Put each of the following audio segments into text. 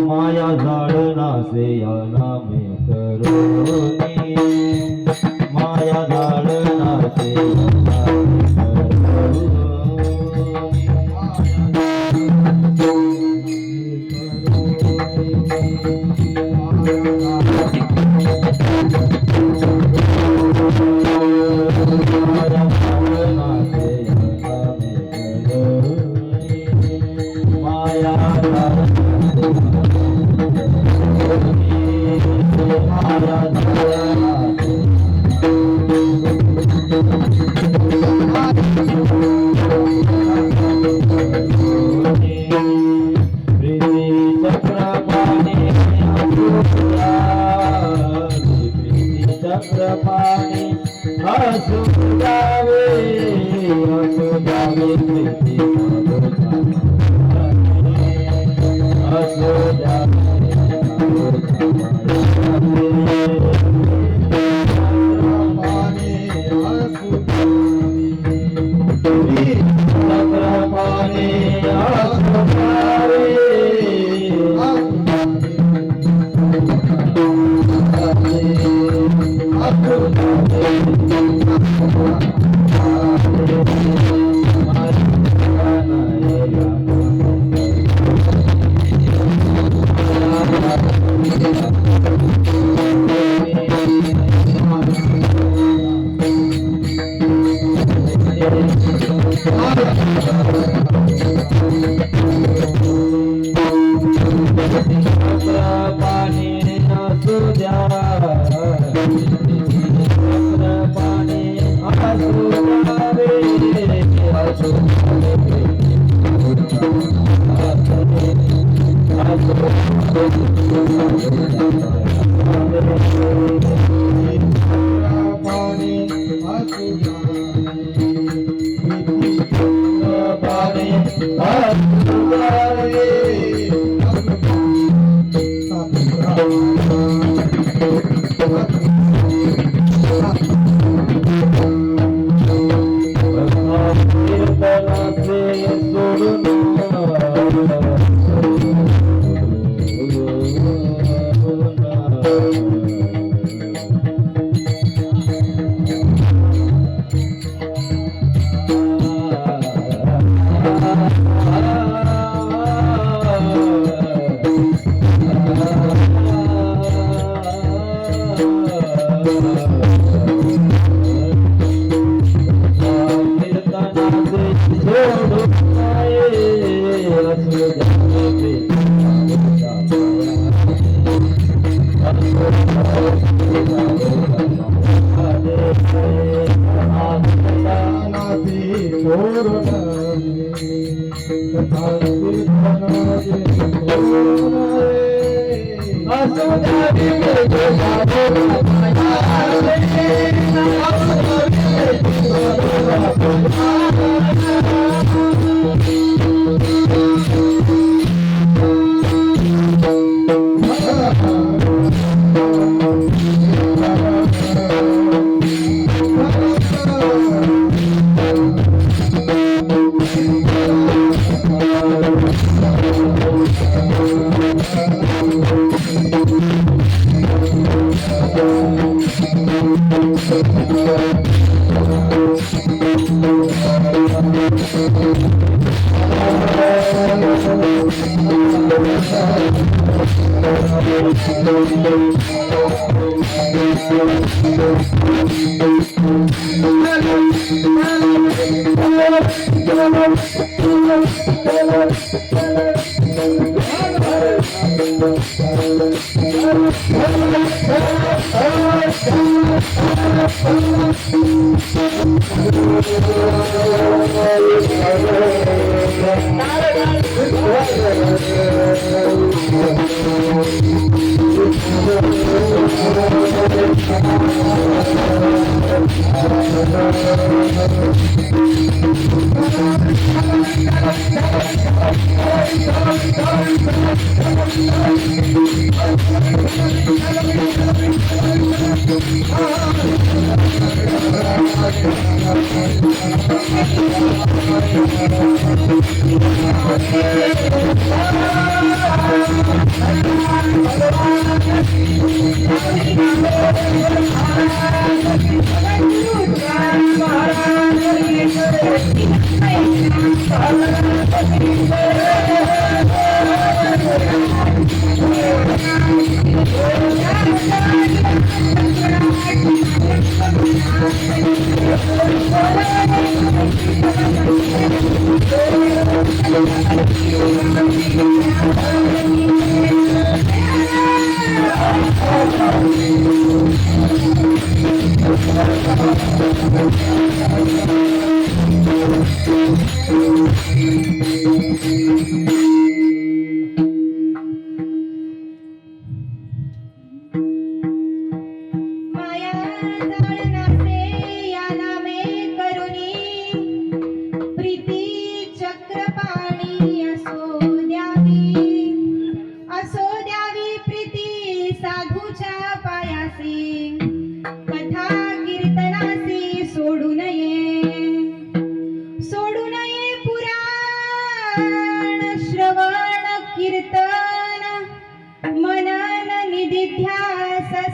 माया जाळना से या नामे करोनी माया जाळना से या नामे चक्रपाणी असु जावे प्रीती असु चक्रपाणी असु जावे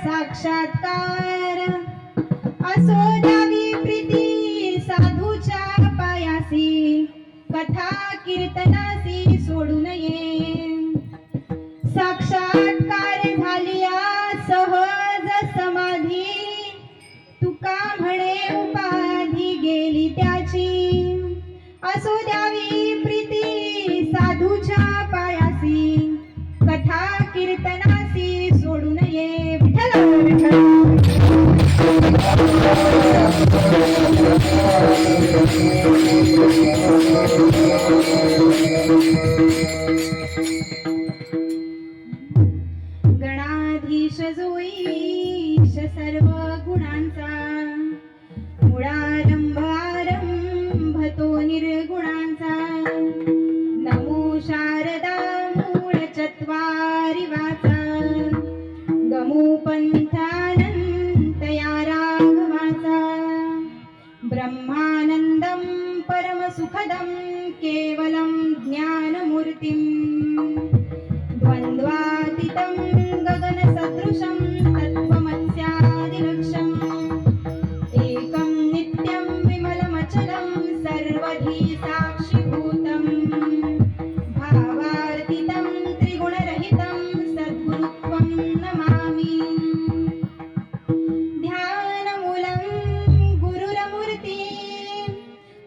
साक्षात्कार असो द्यावी प्रीती साधूच्या पायासी कथा कीर्तनासी सोडू नये साक्षात्कार झालिया सहज समाधी तुका म्हणे उपाधी गेली त्याची असो द्यावी प्रीती साधूच्या पायासी कथा कीर्तनासी सोडू नये गणाधीश जोईश सर्व गुणांचा मुळारंभ आरंभ तो निर्गुणांचा नमो शारदा मूळ चत्वारी वाचा गमू पंथानंत या राघवाचा ब्रह्मानंदं परम सुखदं केवलं ज्ञानमूर्तिं द्वन्द्वातीतं गगनसदृशं तत्त्वमस्यादिलक्ष्यम् एकं नित्यं विमलमचलं सर्वधी साक्षिभूतं भावार्थितं त्रिगुणरहितं सद्गुरुत्वं नमामि ध्यानमूलं गुरुरमूर्ति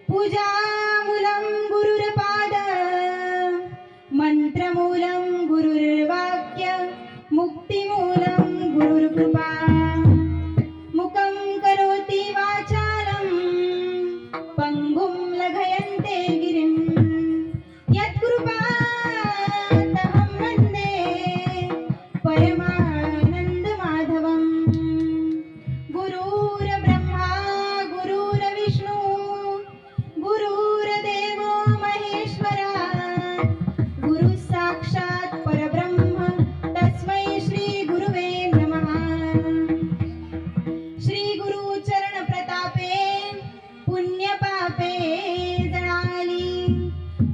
पूजामूलं गुरुर्पाद मंत्रमूलं गुरुर्वाक्य मुक्तिमूलं गुरुर्कृपा मुखं करोति वाचालं पङ्गुं लघयन्ते गिरिं यत्कृपातमहं वन्दे परमानन्दमाधवम् गुरुर्ब्रह्मा गुरुर्विष्णु गुरुर्देवो महेश्वरा गुरु साक्षात् परब्रह्म तस्मै श्री गुरुवे नमः श्री गुरु चरण प्रतापे पुण्य पापे जळाली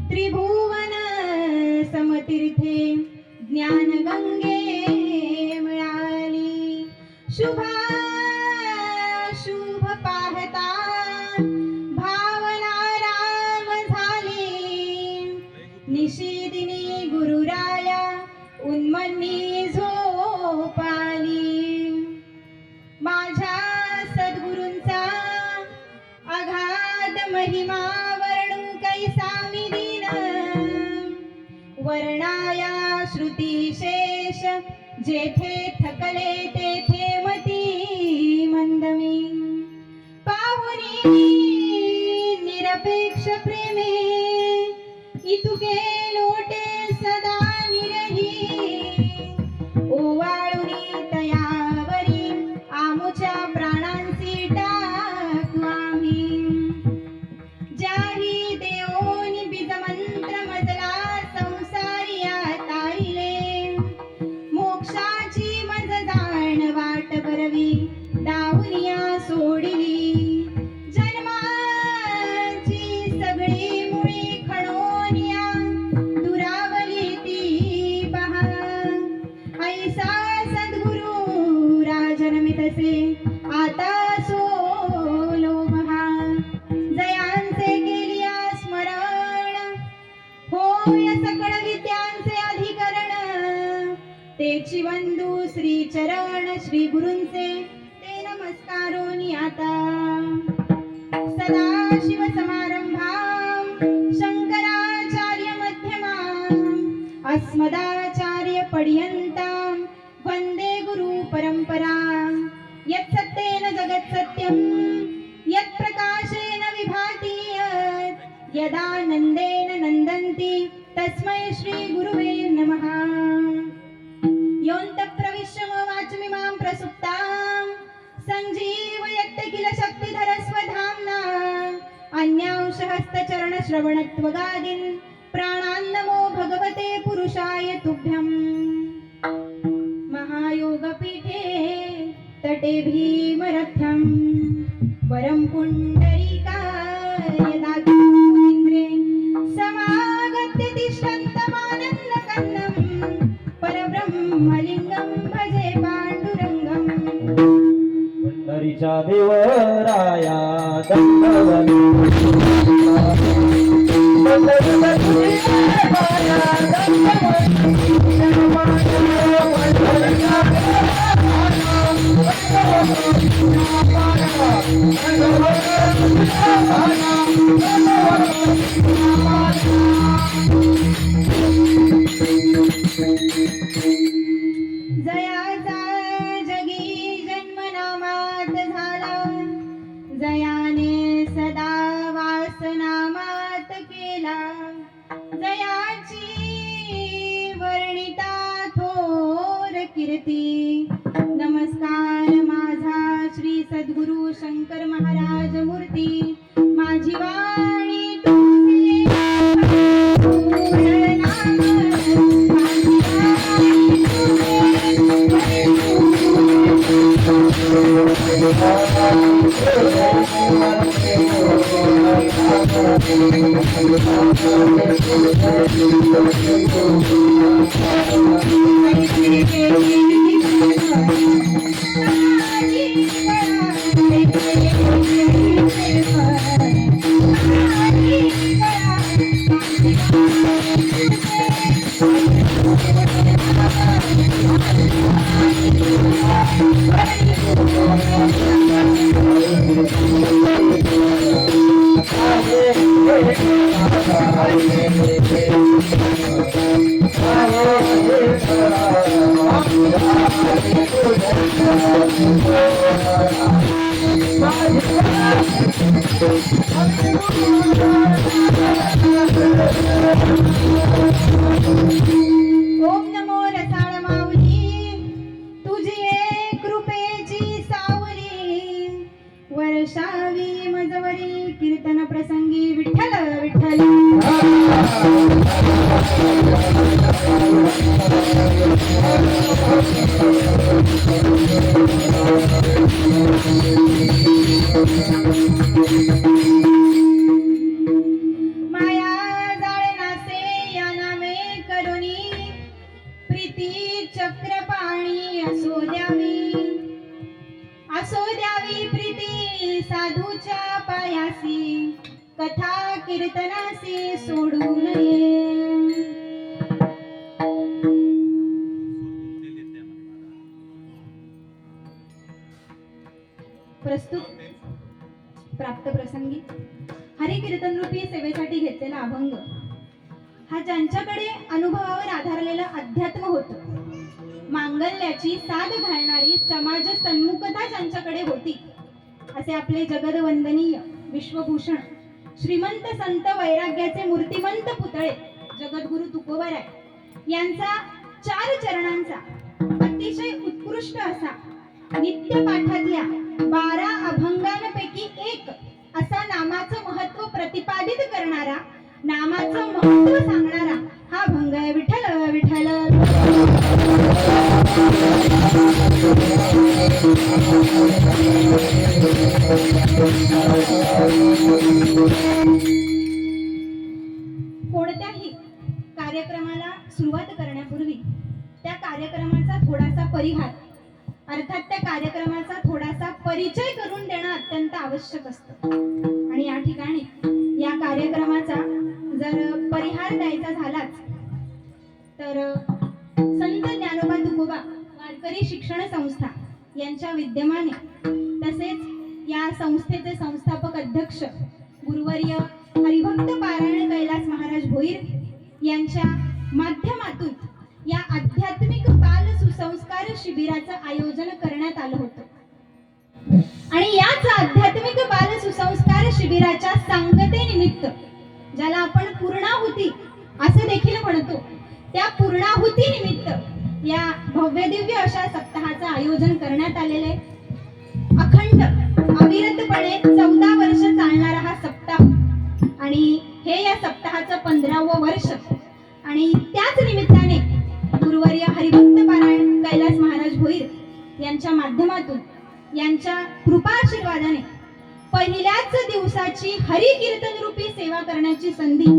त्रिभुवन समतीर्थे ज्ञान गंगे मिळाली शुभा शुभ पाहता भावना राम झाली निशिदिनी गुरुराया उन्मनी झोप महिमा वर्णू कैसा मी दीन वर्णाया श्रुती शेष जेथे थकले तेथे मती मंदमी पाहुनी निरपेक्ष प्रेमे इतुके लोटे सदा निरही ओवाळुनी तयावरी आमुच्या प्राणांची टाकू आम्ही जाही देवोनी बीजमंत्र मजला संसारिया तारिले मोक्षाची मज जाण वाट बरवी दावनिया सोडिली जन्माची सगळी मुळी खणोनिया दुरावली ती पहा ऐसा सद्गुरु राजनमी तसे आता सोलो महा जयांचे केलिया स्मरण होय सकळ विद्यांचे अधिकरण तेची वंदू श्री चरण श्री गुरूंचे ते नमस्कारोनी आता सदा शिव समारंभां शंकराचार्य मध्यमां अस्मदाचार्य पर्यन्तां वंदे गुरु परंपरां यत् सत्येन जगत् सत्यं यत् प्रकाशेन विभाति यत् यदानन्देन नन्दन्ति तस्मै श्री गुरुवे नमः योऽन्तः प्रविश्य मम वाचमिमां प्रसुप्तां सञ्जीवयत्त किल शक्तिधर स्वधाम्ना अन्यांशहस्तचरणश्रवणत्वगादीन् प्राणान्नमो भगवते पुरुषाय तुभ्यं महायोगपीठे तटे भीमरथ्यं वरं पुण्डरीकाय दातुमिन्द्रे समागत्य तिष्ठन्तमानन्दकन्दं परब्रह्मलिङ्गं भजे पाण्डुरङ्गम् पंढरीच्या देवराया दंडवती पंढरीच्या देवराया जयाचा जगी जन्मनामात झाला जयाने सदा वासनामात केला जयाची वर्णिता थोर कीर्ती नमस्कार माझा श्री सद्गुरु शंकर महाराज मूर्ती माझी वाणी तुझे पूर्ण नाम माझी वाणी ओम नमो रसाळ माऊली तुझी एक कृपेची सावली वर्षावी मजवरी कीर्तन प्रसंगी विठ्ठल विठ्ठल माया जाळनासे या नामे करुणी प्रीती चक्रपाणी असो द्यावी प्रीती साधूच्या पायासी कथा कीर्तनासी सोडू नये प्रस्तुत प्राप्त प्रसंगी हरिकीर्तन रूपी सेवेसाठी घेतलेला अभंग हा ज्यांच्याकडे अनुभवावर आधारलेलं अध्यात्म होतं, मांगल्याची साध घालणारी समाज सन्मुखता ज्यांच्याकडे होती, असे आपले जगदवंदनीय विश्वभूषण श्रीमंत संत वैराग्याचे मूर्तिमंत पुतळे जगद्गुरु तुकोबाराय यांचा 4 चरणांचा अतिशय उत्कृष्ट असा नित्य पाठातल्या 12 अभंगांपैकी एक असा नामाचं महत्व प्रतिपादित करणारा, नामाचं महत्व सांगणारा हा अभंग आहे. विठ्ठल विठ्ठल कोणत्याही कार्यक्रमाला सुरुवात करण्यापूर्वी त्या कार्यक्रमाचा थोडासा परिहार अर्थात त्या कार्यक्रमाचा थोडासा परिचय करून देणं अत्यंत आवश्यक असतं. आणि या ठिकाणी या कार्यक्रमाचा जर परिहार द्यायचा झालाच तर संत ज्ञानोबा तुकोबा वारकरी शिक्षण संस्था यांच्या विद्यमाने तसेच या संस्थेचे संस्थापक अध्यक्ष गुरुवर्य हरिभक्त पारायण कैलास महाराज भोईर यांच्या माध्यमातून या आध्यात्मिक बाल सुसंस्कार शिबिराचं आयोजन करण्यात आलं होतं. आणि याच आध्यात्मिक बाल सुसंस्कार शिबिराच्या सांगतेनिमित्त ज्याला आपण पूर्णाहुती असं देखील म्हणतो, त्या पूर्णाहुती निमित्त या भव्य दिव्य अशा सप्ताहाचं आयोजन करण्यात आलेले अखंड अविरतपणे 14 वर्ष चालणारा हा सप्ताह आणि हे या सप्ताहाचं 15वं वर्ष. आणि त्याच निमित्ताने गुरुवर्य हरिभक्त पारायण कैलास महाराज भोईर यांच्या माध्यमातून यांच्या कृपा आशीर्वादाने पहिल्याच दिवसाची हरिकीर्तन रूपी सेवा करण्याची संधी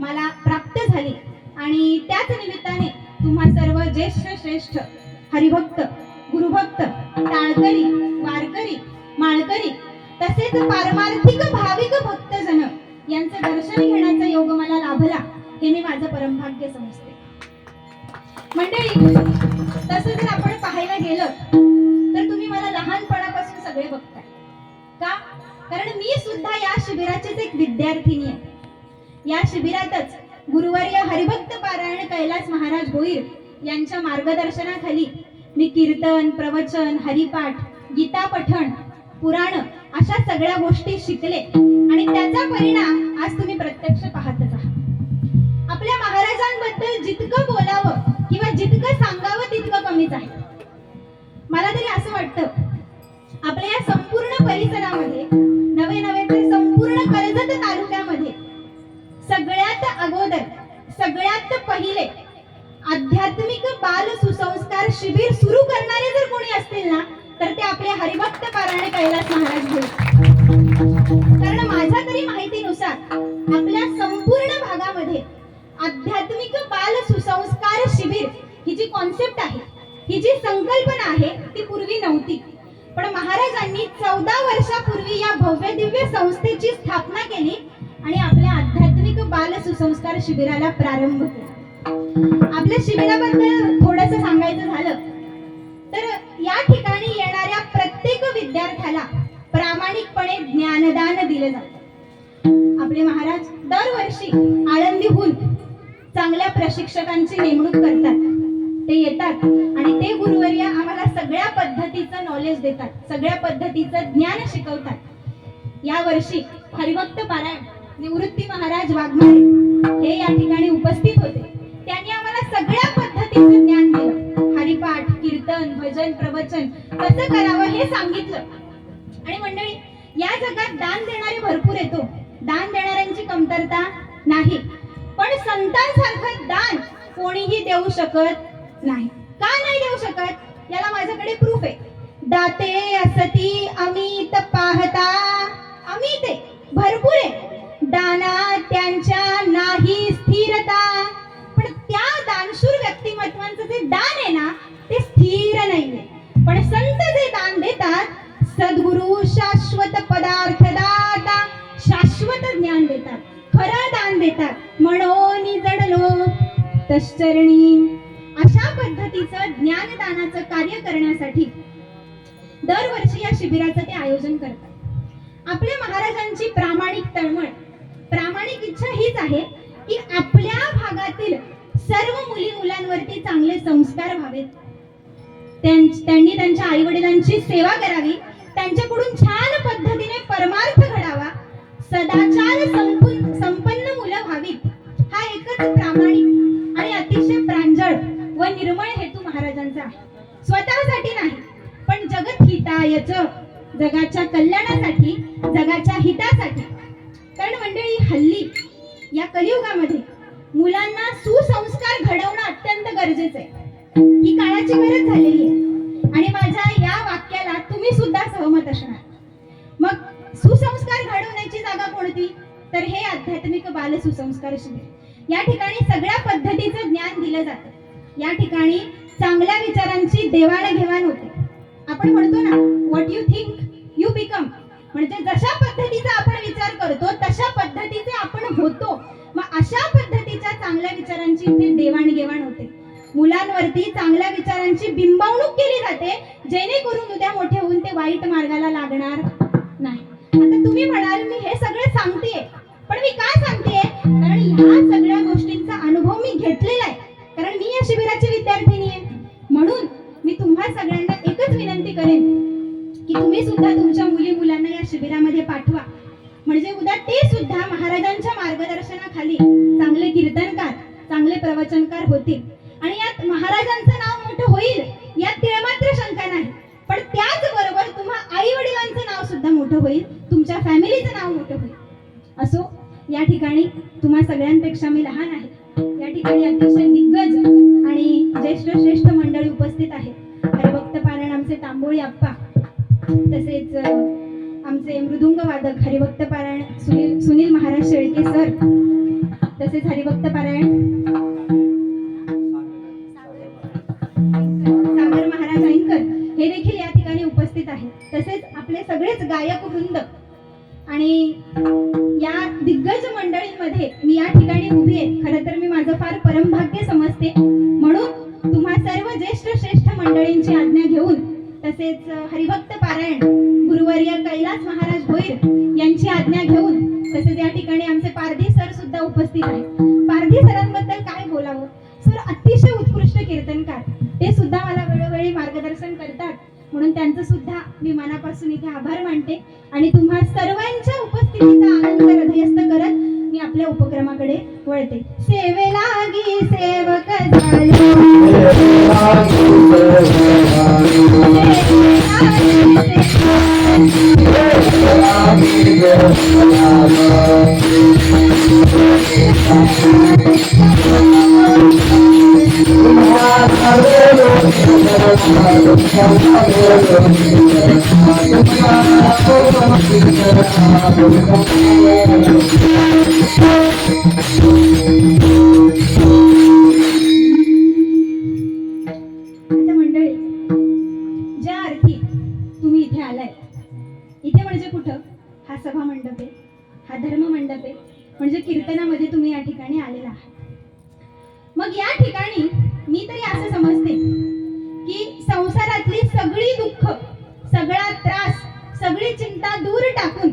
मला प्राप्त झाली. आणि त्याच निमित्ताने तुम्हा सर्व ज्येष्ठ श्रेष्ठ हरिभक्त गुरुभक्त टाळकरी वारकरी माळकरी तसेच पारमार्थिक भाविक भक्तजन यांचं दर्शन घेण्याचा योग मला लाभला हे मी माझं परमभाग्य समजते. मंडळी, तसं जर आपण पाहायला गेलं तर तुम्ही मला लहानपणापासून सगळे बघताय का? कारण मी सुद्धा या शिबिराचीच एक विद्यार्थिनी आहे. या शिबिरातच गुरुवर्य हरिभक्त पारायण कैलास महाराज भोईर यांच्या मार्गदर्शनाखाली मी कीर्तन, प्रवचन, हरिपाठ, गीता पठण, पुराण अशा सगळ्या गोष्टी शिकले आणि त्याचा परिणाम आज तुम्ही प्रत्यक्ष पाहतच आहात. आपल्या महाराजांबद्दल जितकं बोलावं किंवा जितकं सांगावं तितकं कमीच आहे. मला तरी असं वाटतं आपल्या या संपूर्ण परिसरामध्ये नवे तर संपूर्ण कर्जत तालुक्यामध्ये सगळ्यात अगोदर सगळ्यात पहिले आध्यात्मिक बाल सुसंस्कार शिबिर सुरू करणारे जर कोणी असतील ना तर ते आपले हरिभक्त पारायण कैलास महाराज भोईर. कारण माझ्या तरी माहितीनुसार आपल्या संपूर्ण भागामध्ये आध्यात्मिक बाल सुसंस्कार शिबिर ही जी कॉन्सेप्ट आहे, ही जी संकल्पना आहे ती पूर्वी नव्हती. पण महाराजांनी 14 वर्षापूर्वी या भव्य दिव्य संस्थेची स्थापना केली आणि आपल्या आध्यात्मिक बाल सुसंस्कार शिबिराला प्रारंभ केला. आपल्या शिबिराबद्दल थोडंसं सांगायचं झालं तर या ठिकाणी येणाऱ्या प्रत्येक विद्यार्थ्याला प्रामाणिकपणे ज्ञानदान दिले जाते. आपले महाराज दरवर्षी आळंदीहून चांगल्या प्रशिक्षकांची नेमणूक करतात. ते येतात आणि ते गुरुवर्य आम्हाला सगळ्या पद्धतीचं नॉलेज देतात, सगळ्या पद्धतीचं ज्ञान शिकवतात. या वर्षी हरिभक्त पारायण निवृत्ती महाराज वाघमारे हे या ठिकाणी उपस्थित होते. त्यांनी आम्हाला सगळ्या पद्धतीचं ज्ञान दिलं. हरिपाठ, कीर्तन, भजन, प्रवचन कसं करावं हे सांगितलं. आणि मंडळी, या जगात दान देणारे भरपूर येतो, दान देणाऱ्यांची कमतरता नाही, पण संतांसारखं दान कोणीही देऊ शकत नाही. का नाही देऊ शकत? याला माझ्याकडे प्रूफ आहे. दाते असती अमित पाहता, अमित आहे, भरपूर आहे. दाना त्यांच्या नाही स्थिरता, पण त्या दानशूर व्यक्तिमत्वांचं जे दान आहे ना ते स्थिर नाहीये. पण संत जे दान देतात, सद्गुरु शाश्वत पदार्थ दाता, शाश्वत ज्ञान देतात, खरं दान देतात. म्हणून जडलो तश्चरणी. अशा पद्धतीचं ज्ञानदानाचं कार्य करण्यासाठी दरवर्षी या शिबिराचं ते आयोजन करतात. आपल्या महाराजांची प्रामाणिक तळमळ संस्कार व्हावेत, त्यांनी त्यांच्या आई वडिलांची सेवा करावी, त्यांच्याकडून छान पद्धतीने परमार्थ घडावा, सदाचार संपन्न मुलं व्हावीत, हा एकच प्रामाणिक आणि अतिशय प्रांजळ व निर्मळ हेतू महाराजांचा आहे. स्वतःसाठी नाही, पण जगत हितायच, जगाच्या कल्याणासाठी, जगाच्या हितासाठी. कारण मंडळी, हल्ली या कलियुगामध्ये मुलांना सुसंस्कार घडवणं अत्यंत गरजेचं आहे. ही काळाची गरज झालेली आहे आणि माझ्या या वाक्याला तुम्ही सुद्धा सहमत असणार. मग सुसंस्कार घडवण्याची जागा कोणती? तर हे आध्यात्मिक बाल सुसंस्कार शिबिर. या ठिकाणी सगळ्या पद्धतीचं ज्ञान दिलं जातं. या ठिकाणी चांगल्या विचारांची देवाणघेवाण होते. आपण म्हणतो ना, what you think you become, म्हणजे जशा पद्धतीचा आपण विचार करतो तशा पद्धतीचे आपण होतो. मग अशा पद्धतीच्या चांगल्या विचारांची इथे देवाणघेवाण होते. मुलांवरती चांगल्या विचारांची बिंबवणूक केली जाते, जेणेकरून उद्या मोठे होऊन ते वाईट मार्गाला लागणार नाही. आता तुम्ही म्हणाल, मी हे सगळं सांगतेय, पण मी काय सांगतेय? कारण ह्या सगळ्या गोष्टींचा अनुभव मी घेतलेला आहे, कारण मी या शिबिराची विद्यार्थिनी आहे. म्हणून मी तुम्हा सगळ्यांना एकच विनंती करेन की तुम्ही सुद्धा तुमच्या मुली-मुलांना या शिबिरामध्ये पाठवा, म्हणजे उद्या ते सुद्धा महाराजांच्या मार्गदर्शनाखाली चांगले कीर्तनकार, चांगले प्रवचनकार होतील आणि यात महाराजांचं नाव मोठं होईल, यात तिळमात्र शंका नाही. पण त्याचबरोबर तुम्हा आई वडिलांचं नाव सुद्धा मोठं होईल, तुमच्या फॅमिलीचं नाव मोठं होईल. असो, या ठिकाणी तुम्हा सगळ्यांपेक्षा मी लहान आहे. या ठिकाणी अतिशय दिग्गज आणि श्रेष्ठ मंडळी उपस्थित आहेत. हरिभक्त पारायण आमचे तांबोळी आप्पा, तसेच आमचे मृदुंग वादक हरिभक्त पारायण सुनील महाराज शेळके सर, तसेच हरिभक्त पारायण सागर महाराज ऐनकर हे देखील या ठिकाणी उपस्थित आहेत. तसेच आपले सगळेच गायक वृंद आणि या दिग्गज मंडळींमध्ये मी या ठिकाणी उभी आहे. खरं तर मी माझं फार परमभाग्य समजते. म्हणून तुम्हा सर्व श्रेष्ठ मंडळींची आज्ञा घेऊन, तसेच हरिभक्त पारायण गुरुवर्य कैलास महाराज भोईर यांची आज्ञा घेऊन, तसेच या ठिकाणी आमचे पारधी सर सुद्धा उपस्थित आहेत. पारधी सरांबद्दल काय बोलावं? सर अतिशय उत्कृष्ट कीर्तनकार, ते सुद्धा मला वेळोवेळी मार्गदर्शन करतात. म्हणून त्यांचं सुद्धा मी मनापासून इथे आभार मानते आणि तुम्हा सर्वांच्या उपस्थितीचा आनंद हृदयस्थ करत मी आपल्या उपक्रमाकडे वळते. सेवेलागी सेवक मंडळी, ज्या अर्थी तुम्ही इथे आलाय, इथे म्हणजे कुठं? हा सभा मंडप आहे, हा धर्म मंडप आहे, म्हणजे कीर्तनामध्ये तुम्ही या ठिकाणी आलेला आहात. मग या ठिकाणी मी तरी असं समजते की संसारातली सगळी दुःख, सगळा त्रास, सगळी चिंता दूर टाकून,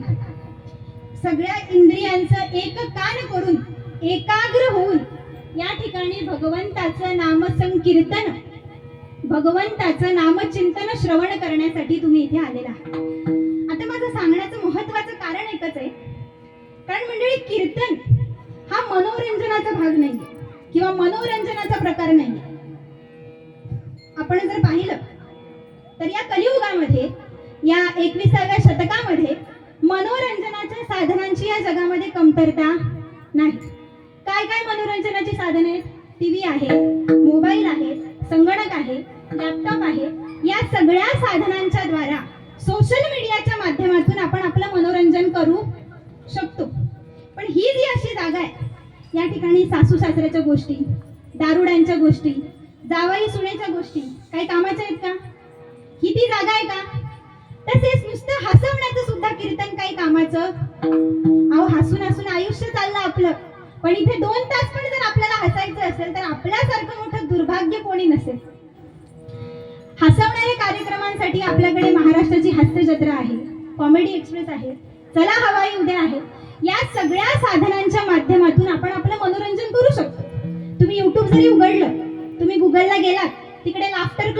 सगळ्या इंद्रियांचं एक कान करून, एकाग्र होऊन या ठिकाणी भगवंताचं नामसंकीर्तन, भगवंताचं नामचिंतन श्रवण करण्यासाठी तुम्ही इथे आलेला आहात. आता माझं सांगण्याचं महत्वाचं कारण एकच आहे, कारण मंडळी, कीर्तन हा मनोरंजनाचा भाग नाहीये किंवा मनोरंजनाचा प्रकार नाहीये. आपण जर पाहिलं तर या कलियुगामध्ये, या 21व्या शतकामध्ये मनोरंजनाच्या साधनांची या जगामध्ये कमतरता नाही. काय काय मनोरंजनाची साधने आहेत? टीव्ही आहे, मोबाईल आहे, संगणक आहे, लॅपटॉप आहे. या सगळ्या साधनांच्या द्वारा, सोशल मीडियाच्या माध्यमातून आपण आपलं मनोरंजन करू शकतो. पण ही जी अशी जागा आहे, या ठिकाणी सासू सासऱ्याच्या गोष्टी, दारुड्यांच्या गोष्टी, जावई सुनेच्या गोष्टी काही कामाच्या आहेत का? ही ती जागा आहे का? तसेच नुसतं हसवण्याचं सुद्धा कीर्तन काही कामाचं? अहो, हसून हसून आयुष्य चाललं आपलं, पण इथे 2 तास पण जर आपल्याला हसायचं असेल तर आपल्यासारखं मोठं दुर्भाग्य कोणी नसेल. हसवणाऱ्या कार्यक्रमांसाठी आपल्याकडे महाराष्ट्राची हास्य जत्रा आहे, कॉमेडी एक्सप्रेस आहे, चला हवाई उद्या आहे. या सगळ्या साधनांच्या माध्यमातून आपण आपलं मनोरंजन करू शकतो. तुम्ही YouTube जरी उघडलं, तुम्ही गुगलला गेलात,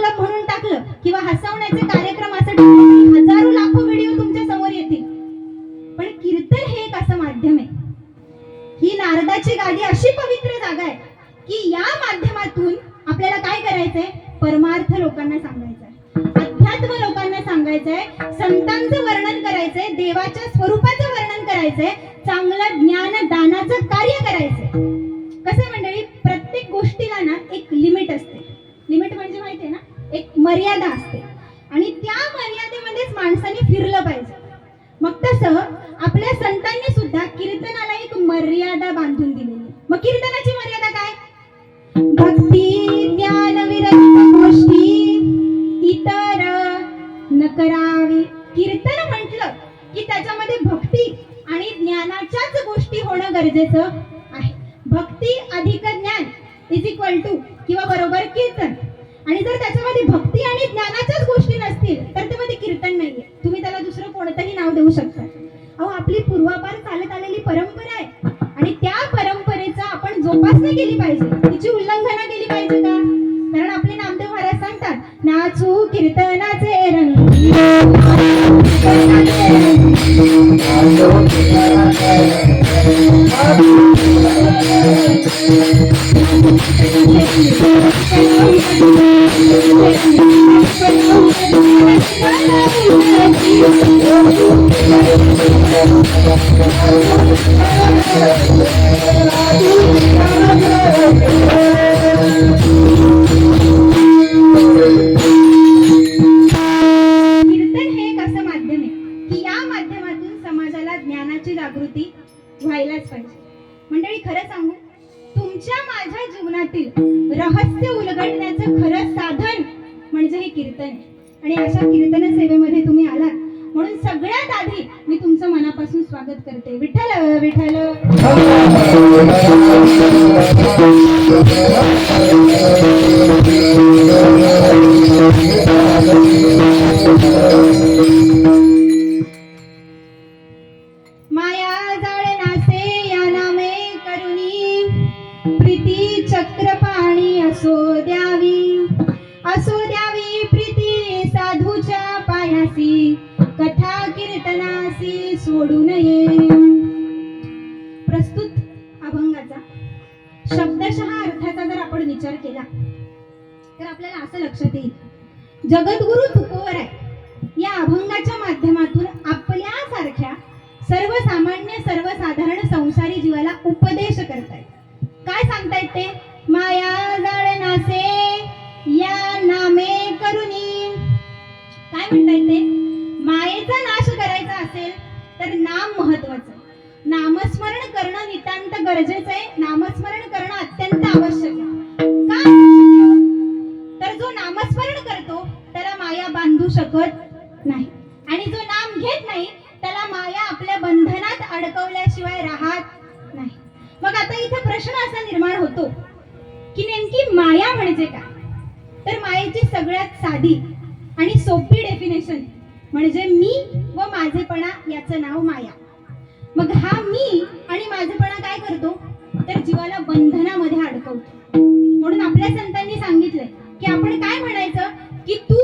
क्लब म्हणून टाकलं किंवा हसवण्याचे कार्यक्रम असं टाकलं, हजारो लाखो व्हिडिओ तुमच्या समोर येतील. पण कीर्तन हे एक असं माध्यम आहे, ही नारदाची गादी अशी पवित्र जागा आहे की या माध्यमातून आपल्याला काय करायचंय? परमार्थ लोकांना सांगायचंय, अध्यात्म लोकांना सांगायचंय, संतांचं वर्णन करायचंय, देवाच्या स्वरूपाचं वर्णन करायचंय, चांगलं ज्ञान दानाचं कार्य करायचंय. कसं मंडळी, प्रत्येक गोष्टीला ना एक लिमिट असते. लिमिट म्हणजे माहिती आहे ना, एक मर्यादा असते आणि त्या मर्यादेमध्येच माणसाने फिरलं पाहिजे. मग तसं आपल्या संतांनी सुद्धा कीर्तनाला एक मर्यादा बांधून दिलेली. मग कीर्तनाची मर्यादा काय? भक्ती ज्ञान विरहित गोष्टी इतर न करावी. कीर्तन म्हटलं की त्याच्यामध्ये भक्ती आणि ज्ञानाच्याच गोष्टी होणं गरजेचं आहे. भक्ती अधिक ज्ञान इज इक्वल टू किंवा बरोबर कीर्तन. आणि जर त्याच्यामध्ये भक्ती आणि ज्ञानाच्याच गोष्टी नसतील तर त्यामध्ये कीर्तन नाहीये. तुम्ही त्याला दुसरं कोणतंही नाव देऊ शकता. अहो, आपली पूर्वापार चालत आलेली परंपरा आहे आणि त्या परंपरेचा आपण जोपासना केली पाहिजे, तिची उल्लंघना केली पाहिजे का? कारण आपले नामदेव महाराज सांगतात, नाचू कीर्तनाचे रंगी. जागृती व्हायलाच पाहिजे. मंडळी, खरं सांगू, तुमच्या माझ्या जीवनातील रहस्य उलगडण्याचं खरं साधन म्हणजे हे कीर्तन आहे. आणि अशा कीर्तन सेवेमध्ये तुम्ही आलात म्हणून सगळ्यात आधी मी तुमचं मनापासून स्वागत करते. विठ्ठल विठ्ठल. माया जाळ नासे या नामे करुणी, प्रीती चक्र पाणी असो द्यावी. असो द्यावी प्रीती साधूच्या पायासी, कथा कीर्तनासी सोडू नये. प्रस्तुत अभंगाचा शब्दशः अर्थाचा जर आपण विचार केला तर आपल्याला असं लक्षात येईल, जगद्गुरु तुकोबराय या अभंगाच्या माध्यमातून आपल्यासारख्या सर्वसामान्य सर्वसाधारण संसारी जीवाला उपदेश करतायत. काय सांगतायत ते? माया जाळ नासे या नामे करुणी. काय म्हणतायत ते? मायेचा नाश करायचा असेल तर नाम महत्वाचं, नामस्मरण करणं नितांत गरजेचं आहे, नामस्मरण करणं अत्यंत आवश्यक आहे. का? तर जो नामस्मरण करतो त्याला माया बांधू शकत नाही आणि जो नाम घेत नाही त्याला माया आपल्या बंधनात अडकवल्याशिवाय राहत नाही. मग आता इथे प्रश्न असा निर्माण होतो की नेमकी माया म्हणजे काय? तर मायेची सगळ्यात साधी आणि सोपी डेफिनेशन म्हणजे मी व माझेपणा याचं नाव माया. मग हा मी आणि माझेपणा काय करतो? तर जीवाला बंधनामध्ये अडकवतो. म्हणून आपल्या संतांनी सांगितलंय की आपण काय म्हणायचं की तू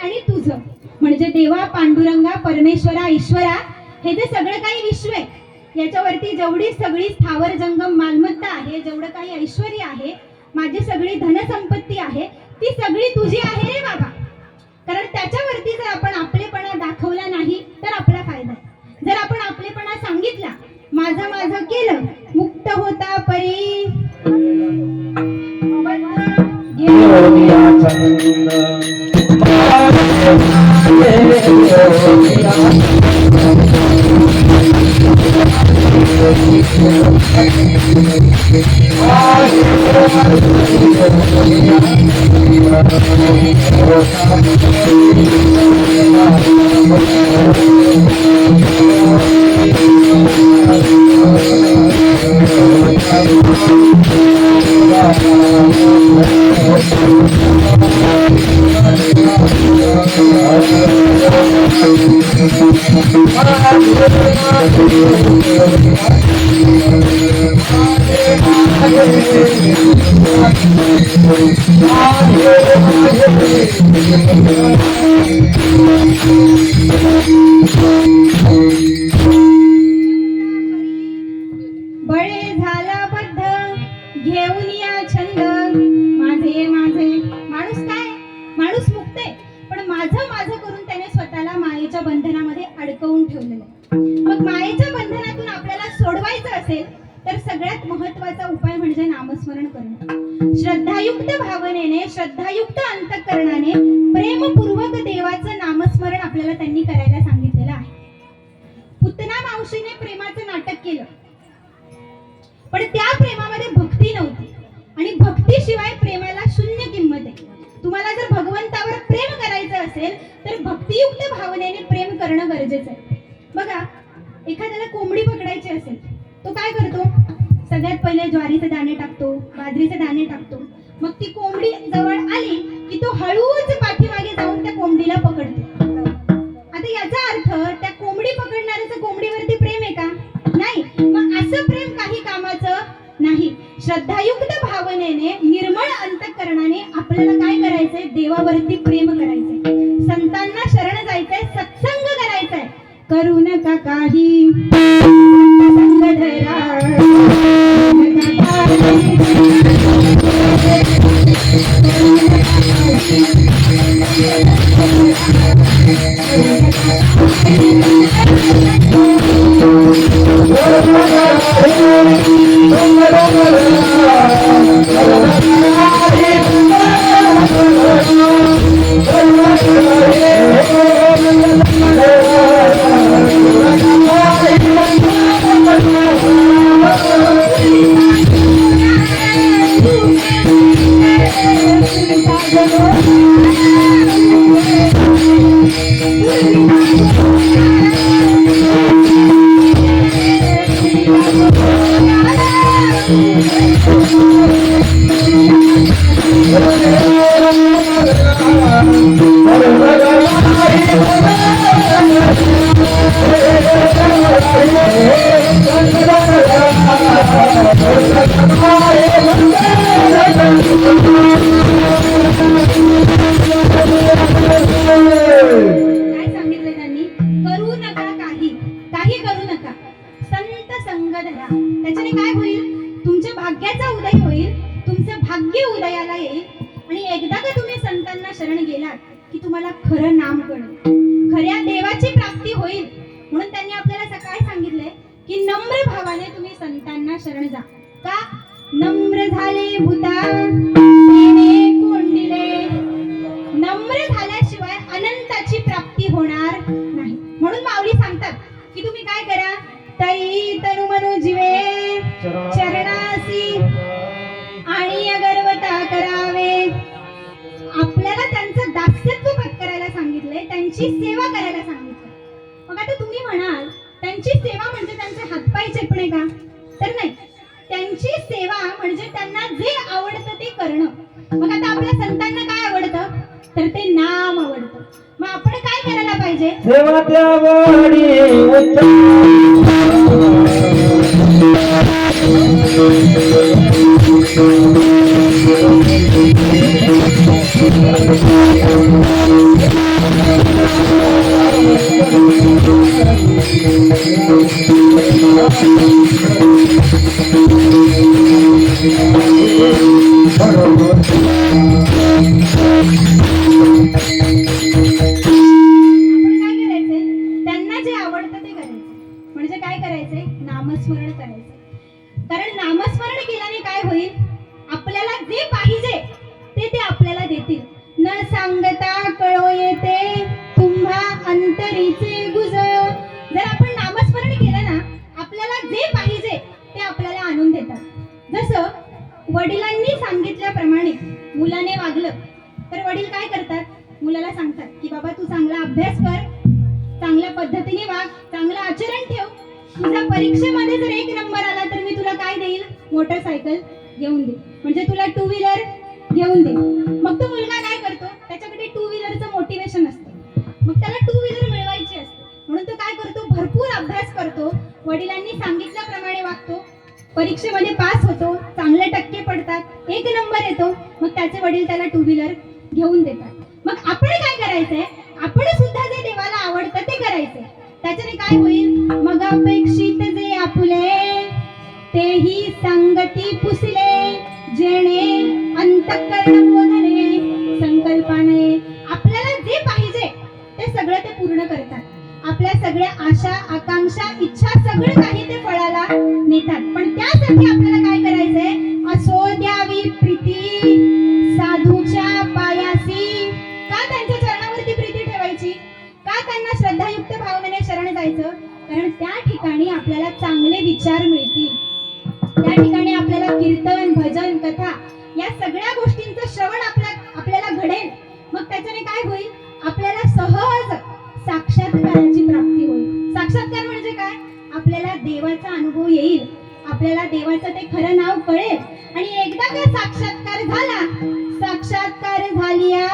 आणि तुझं, म्हणजे देवा, पांडुरंगा, परमेश्वरा, ईश्वरा हे जे सगळं काही विश्व आहे याच्यावरती जेवढी सगळी स्थावर जंगम मालमत्ता आहे, जेवढं काही ऐश्वर्य आहे, माझी सगळी धनसंपत्ती आहे, ती सगळी तुझी आहे रे बाबा. कारण त्याच्यावरती जर आपण आपलेपणा दाखवला नाही तर आपला फायदा आहे. जर आपण आपलेपणा सांगितला, माझं माझं केलं, मुक्त होता परी Thank you. बळे झाला बद्ध घेऊन या छंद माझे माझे. माणूस काय, माणूस मुक्त आहे, पण माझं माझं करून त्याने स्वतःला मायेच्या बंधनामध्ये अडकवून ठेवलेलं आहे. मग मायेच्या बंधनातून आपल्याला सोडवायचं असेल तर सगळ्यात महत्वाचा उपाय म्हणजे नामस्मरण करणं. श्रद्धायुक्त भावनेने, श्रद्धायुक्त अंतःकरणाने, प्रेमपूर्वक देवाचं नामस्मरण आपल्याला त्यांनी करायला सांगितलेलं आहे. पुतना मावशीने प्रेमाचं नाटक केलं, पण त्या प्रेमामध्ये भक्ती नव्हती आणि भक्तीशिवाय प्रेमाला शून्य किंमत आहे. तुम्हाला जर भगवंतावर प्रेम करायचं असेल तर भक्तियुक्त भावनेने प्रेम करणं गरजेचं आहे. बघा, एखाद्याला कोंबडी पकडायची असेल, तो काय करतो? सगळ्यात पहिले ज्वारीचे दाणे टाकतो, बाजरीचे दाणे टाकतो. मग ती कोंबडी जवळ आली की तो हळूच पाठीमागे जाऊन त्या कोंबडीला पकडतो. आता याचा अर्थ त्या कोंबडी पकडणाऱ्याचं कोंबडीवरती प्रेम आहे का? नाही. मग असं प्रेम काही कामाचं नाही. श्रद्धायुक्त भावनेने, निर्मळ अंतःकरणाने आपल्याला काय करायचंय? देवावरती प्रेम करायचंय, संतांना शरण जायचंय, सत्संग करायचंय. करू नका काही संग धरा, त्याच्याने काय होईल? तुमच्या भाग्याचा उदय होईल, तुमचं भाग्य उदयाला येईल. आणि एकदा का तुम्ही संतांना शरण गेलात की तुम्हाला खरं नाम कळेल, खऱ्या देवाची प्राप्ती होईल. म्हणून त्यांनी आपल्याला काय सांगितलंय की नम्र भावाने तुम्ही संतांना शरण जा. का? नम्र झाले भूता तेने कोंडिले. नम्र झाल्याशिवाय अनंताची प्राप्ती होणार नाही. म्हणून माऊली सांगतात की तुम्ही काय करा? तरी तनु मनु जीवे चरणासी आणि अगरवता करावे. आपल्याला त्यांचं दास्यत्व पत्करायला सांगितलंय, त्यांची सेवा करायला सांगितलंय. मग आता तुम्ही म्हणाल त्यांची सेवा म्हणजे त्यांचे हातपाय चेपणे का? तर नाही. त्यांची सेवा म्हणजे त्यांना जे आवडतं ते करणं. मग आता आपल्या संतांना काय आवडतं? तर ते नाम आवडतं. मग आपण काय करायला पाहिजे? सेवा त्यावडी नामस्मरण करायचं. कारण नामस्मरण केल्याने काय होईल? आपल्याला जे पाहिजे ते आपल्याला देतील. न सांगता कळो येते तुम्हा अंतरीचे गुज. जर आपण नामस्मरण केलं ना, आपल्याला जे पाहिजे ते आपल्याला आणून देतात. जसं वडिलांनी सांगितल्याप्रमाणे मुलाने वागलं तर वडील काय करतात? मुलाला सांगतात की बाबा तू चांगला अभ्यास कर, चांगल्या पद्धतीने वाग, चांगलं आचरण ठेव. तुझा परीक्षेमध्ये जर 1 नंबर आला तर मी तुला काय देईल? मोटरसायकल घेऊन दे, म्हणजे तुला 2 व्हीलर घेऊन दे. मग तो मुलगा काय करतो? त्याच्याकडे 2 व्हीलरचं मोटिवेशन असतं, मग त्याला 2 व्हीलर मिळवायची असते. म्हणून तो काय करतो, भरपूर अभ्यास करतो, वडिलांनी सांगितल्याप्रमाणे वागतो, परीक्षेमध्ये पास होतो, चांगले टक्के पडतात, 1 नंबर येतो, मग त्याचे वडील त्याला 2 व्हीलर घेऊन देतात. मग आपण काय करायचंय, आपण सुद्धा जे देवाला आवडतं ते करायचंय. त्याच्याने काय होईल, मग अपेक्षित जे आपुले तेही संगती पुसले, जेणे अंतःकरण बोधने संकल्पाने. आपल्याला जे पाहिजे ते सगळं ते पूर्ण करतात. आपल्या सगळ्या आशा आकांक्षा इच्छा सगळं काही ते फळाला नेतात. पण त्यासाठी आपल्याला काय करायचंय, असो द्यावी प्रीती साधूच्या पायासी. का त्यांच्या चरणावरती प्रीती ठेवायची, का त्यांना श्रद्धायुक्त भावनेने शरण जायचं, कारण त्या ठिकाणी आपल्याला चांगले विचार मिळतील, त्या ठिकाणी आपल्याला कीर्तन भजन कथा या सगळ्या गोष्टींचं श्रवण आपल्याला घडेल. मग त्याच्याने काय होईल, आपल्याला सहज साक्षात्काराची प्राप्ती होईल. साक्षात्कार म्हणजे काय, आपल्याला देवाचा अनुभव येईल, आपल्याला देवाचं ते खरं नाव कळेल. आणि एकदा का साक्षात्कार झाला, साक्षात्कार झालिया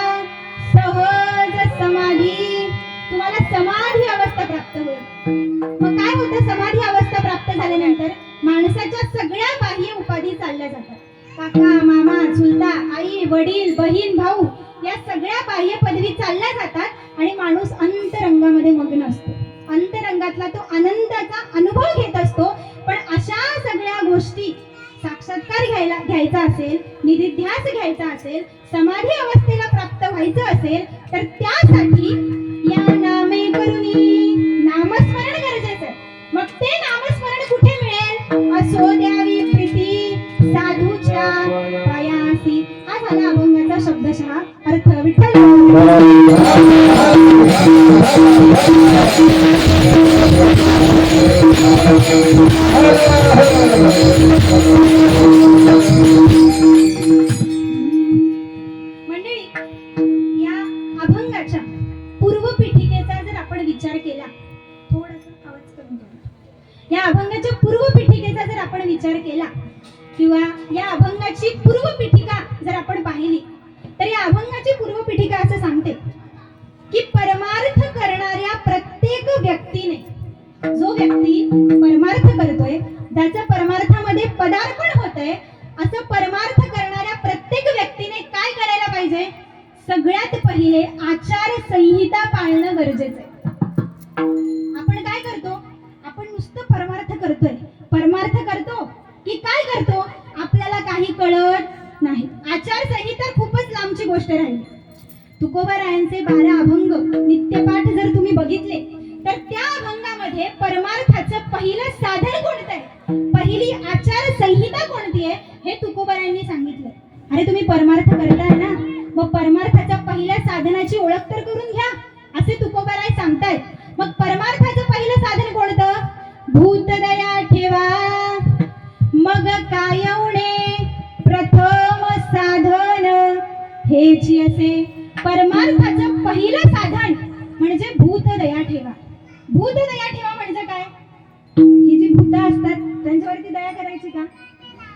सहज समाधी, तुम्हाला समाधी अवस्था प्राप्त होईल. मग काय होतं, समाधी अवस्था प्राप्त झाल्यानंतर माणसाच्या सगळ्या बाह्य उपाधी चालल्या जातात. काका मामा चुलता आई वडील बहीण भाऊ या सगळ्या बाह्य पदवी चालल्या जातात आणि माणूस अंतरंगामध्ये मग्न असतो. अंतरंगातला तो आनंदाचा अनुभव घेत असतो. पण अशा सगळ्या गोष्टी साक्षात्कार घ्यायचा असेल, निधिध्यास घ्यायचा असेल, समाधी अवस्थेला प्राप्त व्हायचं असेल, तर त्यासाठी या नामे करुणी नामस्मरण गरजेचं आहे. मग ते नामस्मरण कुठे मिळेल, असो द्यावी प्रीती साधूच्या पायासी. हा झाला अभंगाचा शब्दशः अर्थ. विठ्ठल मंडळी, या अभंगाच्या पूर्वपीठिकेचा जर आपण विचार केला, थोडासा आवाज कमी करा. या अभंगाच्या पूर्वपीठिकेचा जर आपण विचार केला किंवा या अभंगाची पूर्वपीठिका जर आपण पाहिली, तर या अभंगाची पूर्वपीठिका असं सांगते की परमार्थ करणाऱ्या प्रत्येक व्यक्तीने, जो व्यक्ती परमार्थ करतोय त्याचा परमार्थामध्ये पदार्पण होतंय, असं परमार्थ करणाऱ्या प्रत्येक व्यक्तीने काय करायला पाहिजे, सगळ्यात पहिले आचार संहिता पाळणं गरजेचं आहे. आपण काय करतो, आपण नुसतं परमार्थ करतोय, परमार्थ करतो की काय करतो आपल्याला काही कळत नाही. आचार संहिता खूपच लांबची गोष्ट राहिली. तुकोबारायांचे 12 अभंग नित्यपाठ जर तुम्ही बघितले तर त्या अभंगामध्ये परमार्थाचं पहिलं साधन कोणतं आहे, पहिली आचार संहिता कोणती आहे हे तुकोबारायांनी सांगितलं. अरे तुम्ही परमार्थ करताय ना, मग परमार्थाच्या पहिल्या साधनाची ओळख तर करून घ्या, असे तुकोबाराय सांगतायत. मग परमार्थाचं पहिलं साधन कोणतं, भूतदया ठेवा मग कायवणे प्रथम साधन हेची असे. परमार्थाचं पहिलं साधन म्हणजे भूतदया ठेवा. भूतदया ठेवा म्हणजे काय, ही जी भूत असतात त्यांच्यावरती दया करायची का.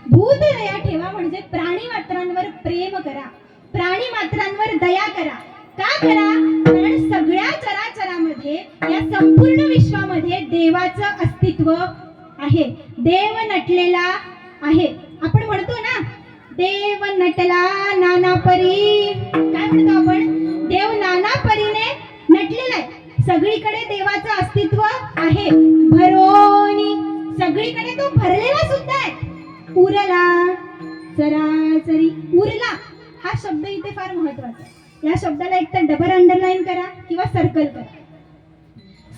भूतदया ठेवा म्हणजे प्राणी मात्रांवर प्रेम करा, प्राणी मात्रांवर दया करा. का करा, कारण सगळ्या चराचरामध्ये या संपूर्ण विश्वामध्ये देवाचं अस्तित्व आहे, देव नटलेला आहे. आपण म्हणतो ना, देव नटला नाना परी. काय म्हणतो आपण, देव नाना परीने नटलेला आहे. सगळीकडे देवाचं अस्तित्व आहे, भरोनी सगळीकडे तो भरलेला सुद्धा आहे. उरला सरासरी, उरला हा शब्द इथे फार महत्वाचा आहे. या शब्दाला एक तर डबल अंडरलाईन करा किंवा सर्कल करा.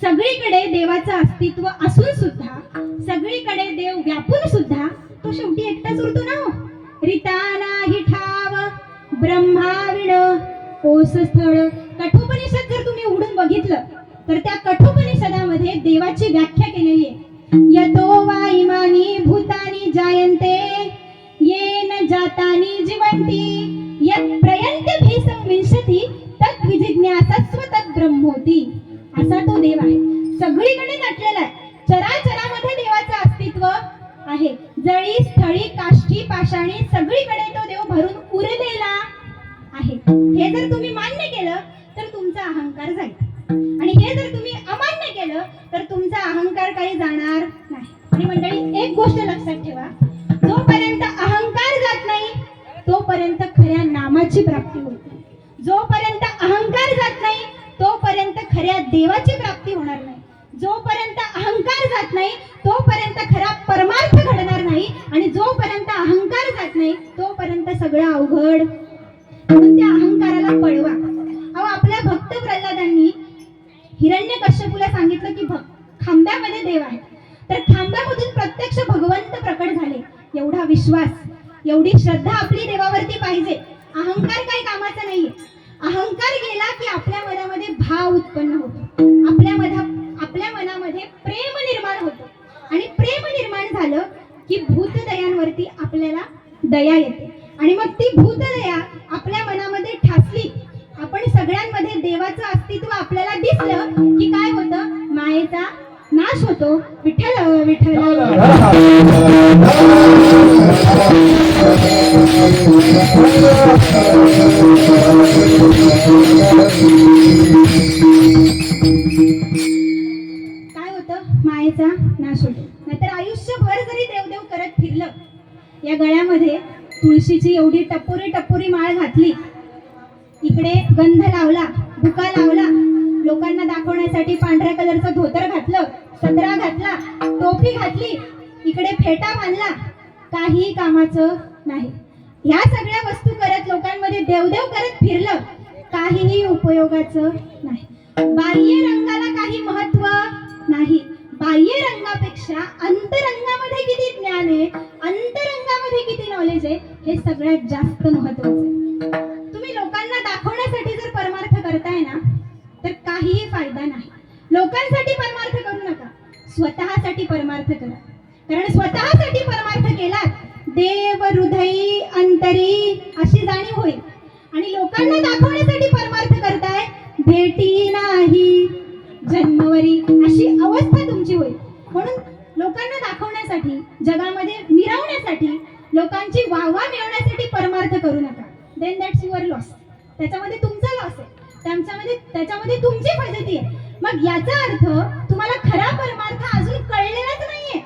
सगळीकडे देवाचं अस्तित्व असून सुद्धा, सगळीकडे देव व्यापून सुद्धा तो शेवटी एकटाच उरतो ना. रिताना हि ठाव ब्रह्माविण कोस स्थळ. कठोपनिषद जर तुम्ही उघडून बघितलं तर त्या कठोपनिषदामध्ये देवाची व्याख्या केलेली आहे. यतो वा इमानी भूतानी जायन्ते येन जातानी जीवन्ति यत् प्रयन्ते भेसं विंशति तत् विजिज्ञासस्व तत् ब्रह्मोति. असा तो देव आहे, सगळीकडे नटलेला आहे. चराचरामध्ये देवाचं अस्तित्व आहे. जळी स्थळी काष्ठी पाषाणी सगळीकडे तो देव भरून उरलेला आहे. हे जर तुम्ही मान्य केलं तर तुमचा अहंकार जाईल. आणि हे जर तुम्ही अमान्य केलं तर तुमचा अहंकार काही जाणार नाही. आणि मंडळी, एक गोष्ट लक्षात ठेवा, जोपर्यंत अहंकार जात नाही तोपर्यंत खऱ्या नामाची प्राप्ती होत नाही. जोपर्यंत अहंकार जात नाही तोपर्यंत खऱ्या देवाची प्राप्ती होणार नाही. जोपर्यंत अहंकार जात नाही तोपर्यंत खरा परमार्थ घडणार नाही. आणि जोपर्यंत अहंकार जात नाही तोपर्यंत सगळं अवघड. म्हणून त्या अहंकाराला पळवा. अहो, आपल्या भक्त प्रल्हादांनी हिरण्यकश्यपूला सांगितलं की खांब्यामध्ये देव आहे, तर खांब्यामधून प्रत्यक्ष भगवंत प्रकट झाले. एवढा विश्वास, एवढी श्रद्धा आपली देवावरती पाहिजे. अहंकार काही कामाचा नाहीये. अहंकार गेला की आपल्या मनामध्ये भाव उत्पन्न होतो, आपल्या मनामध्ये प्रेम निर्माण होतो. आणि प्रेम निर्माण झालं की भूतदयांवरती आपल्याला दया येते. आणि मग ती भूतदया आपल्या मनामध्ये ठासली, आपण सगळ्यांमध्ये देवाचं अस्तित्व आपल्याला दिसलं की काय होतं, मायेचा नाश होतो. विठ्ठल विठ्ठल. काय होतं, मायेचा नाश होतो. नाहीतर आयुष्यभर जरी देवदेव करत फिरलं, या गळ्यामध्ये तुळशीची एवढी टपोरी माळ घातली, इकडे गंध लावला, बुका लावला, लोकांना दाखवण्यासाठी पांढऱ्या कलरचा धोतर घातलं, सदरा घातला, टोपी घातली, इकडे फेटा बांधला, काही कामाचं नाही. ह्या सगळ्या वस्तू करत लोकांमध्ये देवदेव करत फिरलं, काहीही उपयोगाचं नाही. बाह्य रंगाला काही महत्व नाही. बाह्य रंगापेक्षा अंतरंगामध्ये किती ज्ञान आहे, अंतरंगामध्ये किती नॉलेज आहे, हे सगळ्यात जास्त महत्वाचं आहे. तुम्ही लोकांना दाखवण्यासाठी जर परमार्थ करताय ना, तर काहीही फायदा नाही. लोकांसाठी परमार्थ करू नका, स्वतःसाठी परमार्थ करा. कारण स्वतःसाठी परमार्थ केलात, देव हृदयी अंतरी अशी जाणीव होईल. आणि लोकांना दाखवण्यासाठी परमार्थ करताय, भेटी नाही जन्मवरी अशी अवस्था तुमची होईल. म्हणून लोकांना दाखवण्यासाठी, जगामध्ये मिरवण्यासाठी, लोकांची वाहवा मिळवण्यासाठी परमार्थ करू नका. Then that's your loss. त्याच्यामध्ये तुमचा लॉस आहे, त्याच्यामध्ये तुमची फजिती आहे. मग याचा अर्थ तुम्हाला खरा परमार्थ अजून कळलेलाच नाहीये.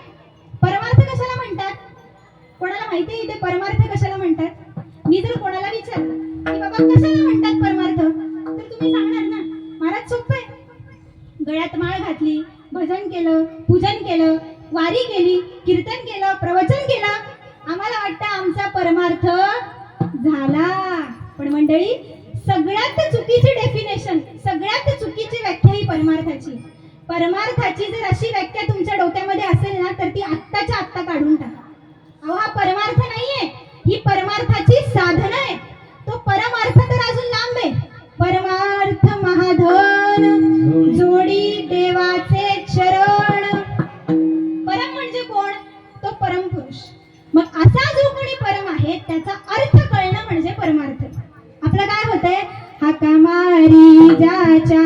परमार्थ कशाला म्हणतात? कोणाला माहिती आहे इथे परमार्थ कशाला म्हणतात? मी जर कोणाला विचारलं की बाबा कशाला म्हणतात परमार्थ, तर तुम्ही सांगणार ना, महाराज सोपं आहे. गळ्यात माळ घातली, भजन केलं, पूजन केलं, वारी केली, कीर्तन केलं, प्रवचन केलं, आम्हाला वाटतं आमचा परमार्थ झाला. पण मंडळी, सगळ्यात चुकीची डेफिनेशन, सगळ्यात चुकीची व्याख्या ही परमार्थाची. परमार्थाची जर अशी व्याख्या तुमच्या डोक्यामध्ये असेल ना, तर ती आत्ताच्या आत्ता काढून टाका. अहो, हा परमार्थ नाहीये, ही परमार्थाची साधन आहे. तो परमार्थ तर अजून लांब आहे. परमार्थ महाधन जोडी देवाचे चरण. परम म्हणजे कोण? तो परम पुरुष. मग असा जो कोणी परम आहे त्याचा अर्थ कळणं म्हणजे परमार्थ. आपलं काय होतंय, हाका मारी जाच्या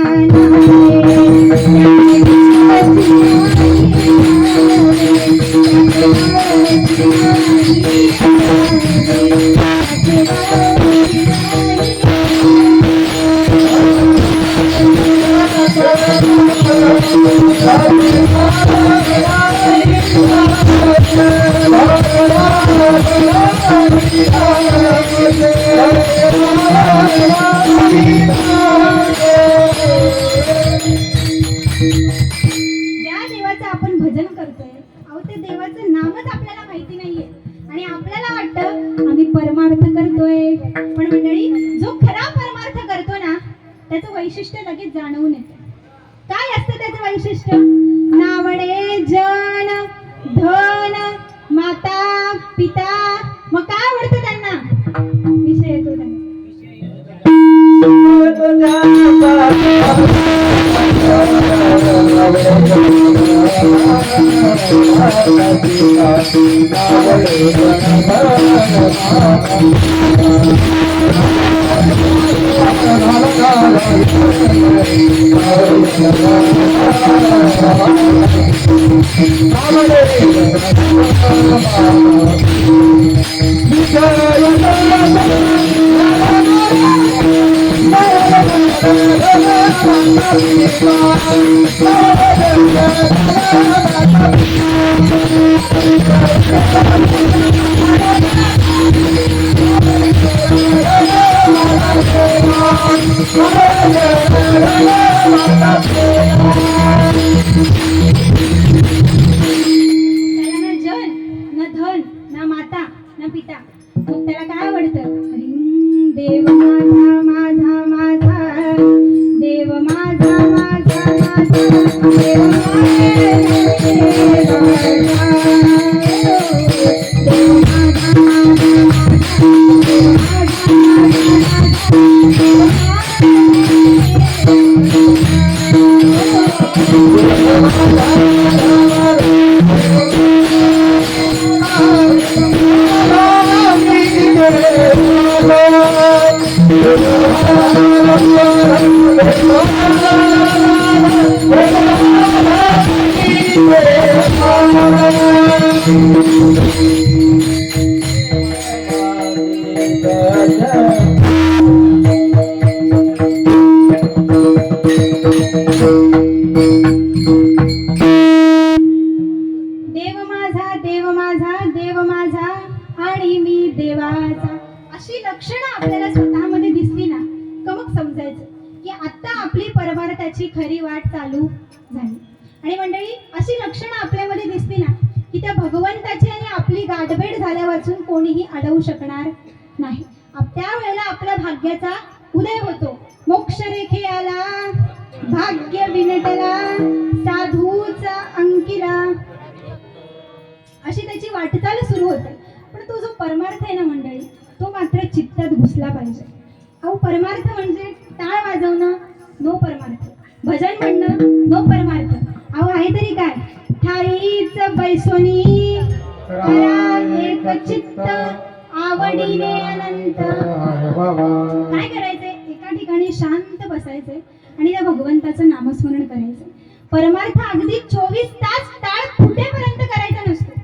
ज्या देवाचं आपण भजन करतोय, अहो ते देवाचं नामच आपल्याला माहिती नाहीये आणि आपल्याला वाटतं आम्ही परमार्थ करतोय. पण मंडळी, जो खरा परमार्थ करतो ना, त्याचं वैशिष्ट्य लगेच जाणवून येतं. काय असतं त्याचं वैशिष्ट्य? नावडे जन धन माता पिता. मग काय आवडतं त्यांना? विषय येतो त्यांना. Thank you. त्याला ना जन ना धन ना माता ना पिता, मग त्याला काय आवडतं? देव माझा माझा माझा, देव माझा माझा माझा, देव देव माझा देव माझा आणि मी देवाचा, अशी लक्षणं आपल्याला स्वतःमध्ये दिसली ना का मग समजायचं की आता आपली परमार्थाची खरी वाट चालू झाली. आणि मंडळी, अशी लक्षणं आपल्यामध्ये दिसली ना की त्या भगवंताची आणि आपली गाठभेट झाल्या वाचून कोणीही अडवू शकणार नाही. त्यावेळेला आपल्या भाग्याचा उदय होतो. मोक्षरेखे आला भाग्य विनटला साधूचा अंकिला, अशी त्याची वाटचाल सुरू होते. पण तो जो परमार्थ आहे ना मंडळी, तो मात्र चित्तात घुसला पाहिजे. अहो, परमार्थ म्हणजे टाळ वाजवणं नो परमार्थ, भजन म्हणणं नो परमार्थ. अहो आहे तरी काय, ठाईच बैसोनी करा एक चित्त आवडीने अनंत. काय करायचंय? एका ठिकाणी शांत बसायचंय आणि त्या भगवंताचं नामस्मरण करायचं. परमार्थ अगदी 24 तास टाळ फुटेपर्यंत करायचा नसतो.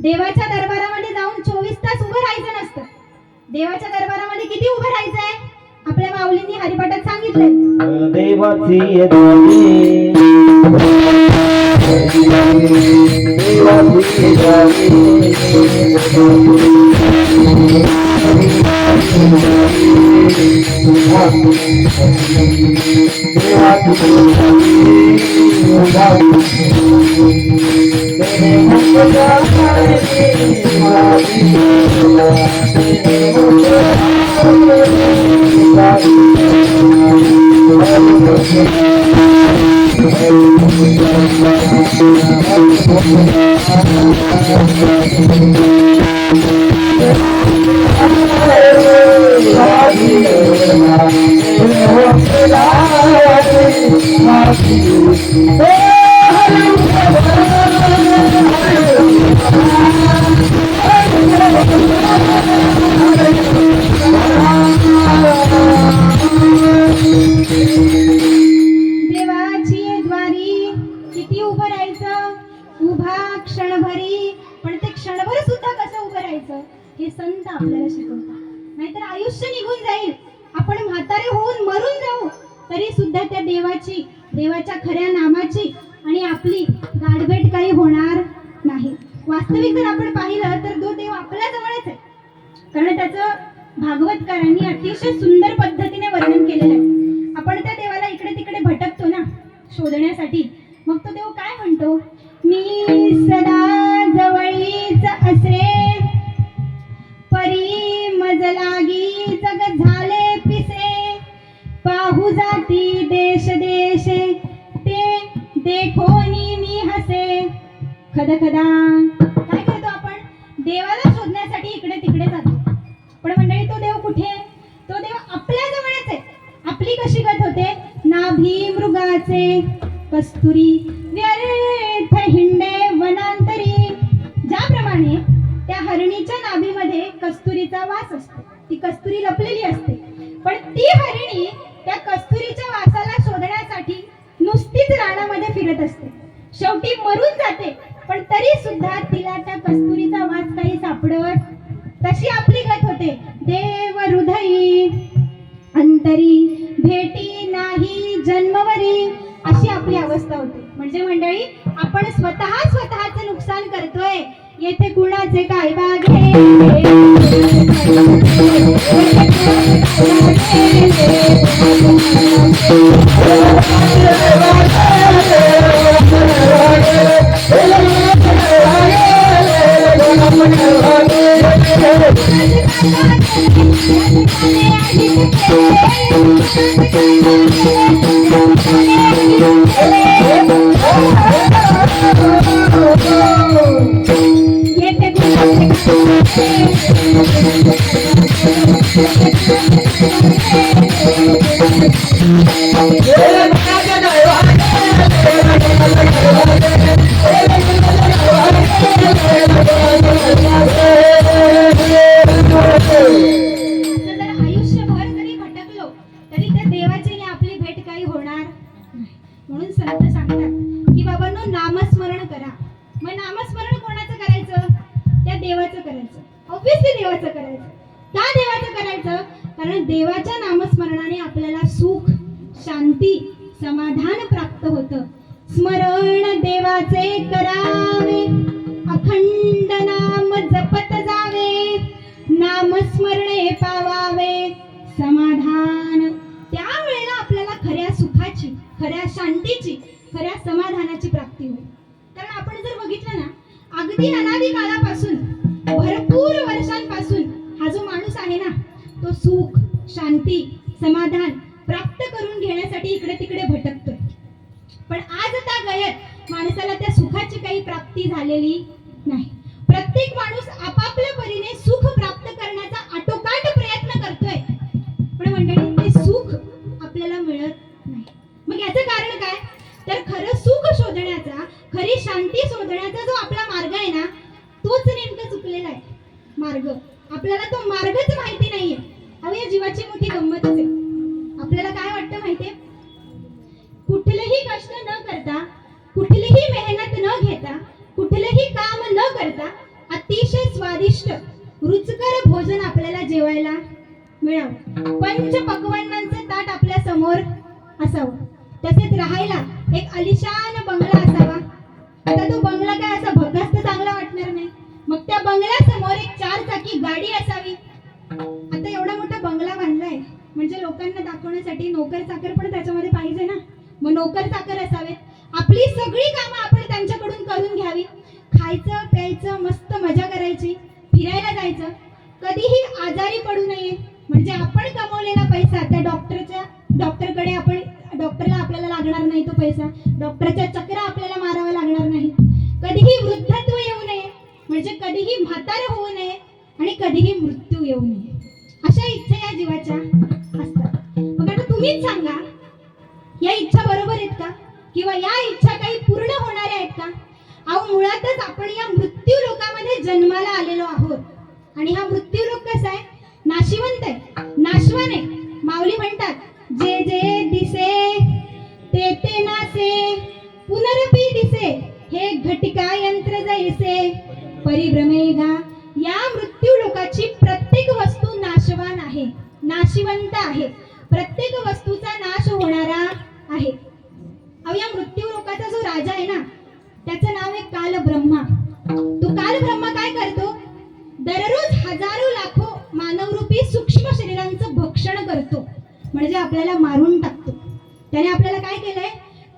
देवाच्या दरबारामध्ये जाऊन 24 तास उभं राहायचं नसतं. देवाच्या दरबारामध्ये किती उभं राहायचंय? आपल्या माऊलींनी हरिपाठात सांगितलंय, देवाची देवाची द्वारी किती उभं राहायचं? उभा क्षणभरी. पण ते क्षणभर सुद्धा कसं उभं राहायचं हे संत आपल्याला शिकवतात. नाहीतर आयुष्य निघून जाईल, आपण म्हातारे होऊन मरून जाऊ, तरी सुद्धा त्या देवाची, देवाच्या खऱ्या नामाची आणि आपली गाठभेट काही होणार नाही. वास्तविक जर आपण पाहिलं तर तो देव आपल्या जवळच आहे. कारण त्याचं भागवतकारांनी अतिशय सुंदर पद्धतीने वर्णन केलेलं आहे. आपण त्या देवाला इकडे तिकडे भटकतो ना शोधण्यासाठी, मग तो देव काय म्हणतो? मी सदा जवळीच असे, परी मज लागी जग झाले पिसे, पाहू जाती देश देशे ते देखोनी मी हसे. खदखदा. काय करतो आपण? देवाला शोधण्यासाठी इकडे तिकडे जातो. पण मंडळी, तो देव कुठे आहे? तो देव आपल्या जवळच आहे. आपली कशी गत होते? नाभी मृगाचे कस्तुरी व्यर्थ हिंडे वनांतरी. ज्याप्रमाणे त्या हरणीच्या नाभीमध्ये कस्तुरीचा वास असतो, ती कस्तुरी लपलेली असते, पण ती हरिणी त्या कस्तुरीच्या वासाला शोधण्यासाठी नुसतीच रानामध्ये फिरत असते. शेवटी मरून जाते, पण तरी सुद्धा तिला त्या कस्तुरीचा वास काही सापडत. तशी आपली गत होते. देव हृदयी अंतरी भेटी नाही जन्मवरी, अशी आपली अवस्था होते. म्हणजे मंडळी, आपण स्वतःचं नुकसान करतोय येथे कुणाचे काय बागे येथे जर आयुष्यभर जरी भटकलो तरी त्या देवाची आणि आपली भेट काही होणार नाही. म्हणून संत सांगतात की बाबांनो नामस्मरण करा. मग नामस्मरण कोणाचं करायचं? त्या देवाचं करायचं. ऑब्विसली देवाचं करायचं. का देवाचं करायचं? कारण देवाच्या नामस्मरणाने आपल्याला सुख, शांती, समाधान प्राप्त होतं. स्मरण देवाचे करावे, अखंड नाम जपत जावे, नामस्मरणे पावावे समाधान. त्यावेळेला आपल्याला खऱ्या सुखाची, खऱ्या शांतीची, खऱ्या समाधानाची प्राप्ती होईल. कारण आपण जर बघितलं ना, अगदी अनादी काळापासून, भरपूर वर्षांपासून हा जो माणूस आहे ना, तो सुख, शांती, समाधान प्राप्त करून घेण्यासाठी इकडे तिकडे भटकतोय. पण आज आता गयत माणसाला त्या सुखाची काही प्राप्ती झालेली नाही. प्रत्येक माणूस आपापल्या परीने सुख प्राप्त करण्याचा आटोकाट प्रयत्न करतोय, पण मंडळी ते सुख आपल्याला मिळत नाही. मग याचं कारण काय? तर खरं सुख शोधण्याचा, खरी शांती शोधण्याचा जो आपला मार्ग आहे ना, तोच नेमका चुकलेला आहे मार्ग. आपल्याला तो मार्गच माहिती नाहीये. अहो, या जीवाची मोठी गंमतच आहे. आपल्याला काय वाटतं माहितीये? कुठलेही कष्ट न करता, कुठलीही मेहनत न घेता, कुठलेही काम न करता अतिशय स्वादिष्ट, रुचकर भोजन आपल्याला जेवायला मिळावं. पंच पक्वान्नांचं ताट आपल्या समोर असावं. तसेच राहायला एक आलिशान बंगला असावा. आता तो बंगला काय असा भगस्त चांगला वाटणार नाही. मग त्या बंगल्यासमोर एक 4 चाकी गाडी असावी. आता एवढा मोठा बंगला बांधलाय म्हणजे लोकांना दाखवण्यासाठी नोकर चाकर पण त्याच्यामध्ये पाहिजे ना. मग नोकर चाकर असावेत. आपली सगळी कामं आपण त्यांच्याकडून करून घ्यावी. खायचं प्यायचं, मस्त मजा करायची, फिरायला जायचं, कधीही आजारी पडू नये. म्हणजे आपण कमवलेला पैसा त्या डॉक्टरकडे आपण, डॉक्टरला आपल्याला लागणार नाही तो पैसा, डॉक्टरच्या चक्रा आपल्याला मारावा लागणार नाही. कधीही वृद्धत्व येऊ नये, म्हणजे कधीही म्हातारं होऊ नये आणि कधीही मृत्यू येऊ नये. अशा इच्छा या जीवाच्या असतात. मग आता तुम्हीच सांगा, या इच्छा बरोबर आहेत का? किंवा या इच्छा काही पूर्ण होणाऱ्या आहेत का? अहो, मुळातच आपण या मृत्यू लोकामध्ये जन्माला आलेलो आहोत. आणि हा मृत्यू लोक कसा आहे? नाशिवंत आहे, नाशवान आहे. माऊली म्हणतात, जे जे दिसे ते ते नासे, पुनरपी दिसे हे घटिका यंत्र जैसे परिभ्रमेगा. या मृत्यू लोकाची प्रत्येक वस्तू नाशवान आहे, नाशिवंत आहे. प्रत्येक वस्तूचा नाश होणारा आहे. अहो, या मृत्यू लोकाचा जो राजा आहे ना, त्याचं नाव आहे कालब्रह्मा. तो कालब्रह्मा काय करतो? दररोज हजारो लाखो मानवरूपी सूक्ष्म शरीरांचं भक्षण करतो, म्हणजे आपल्याला मारून टाकतो. त्याने आपल्याला काय केलंय?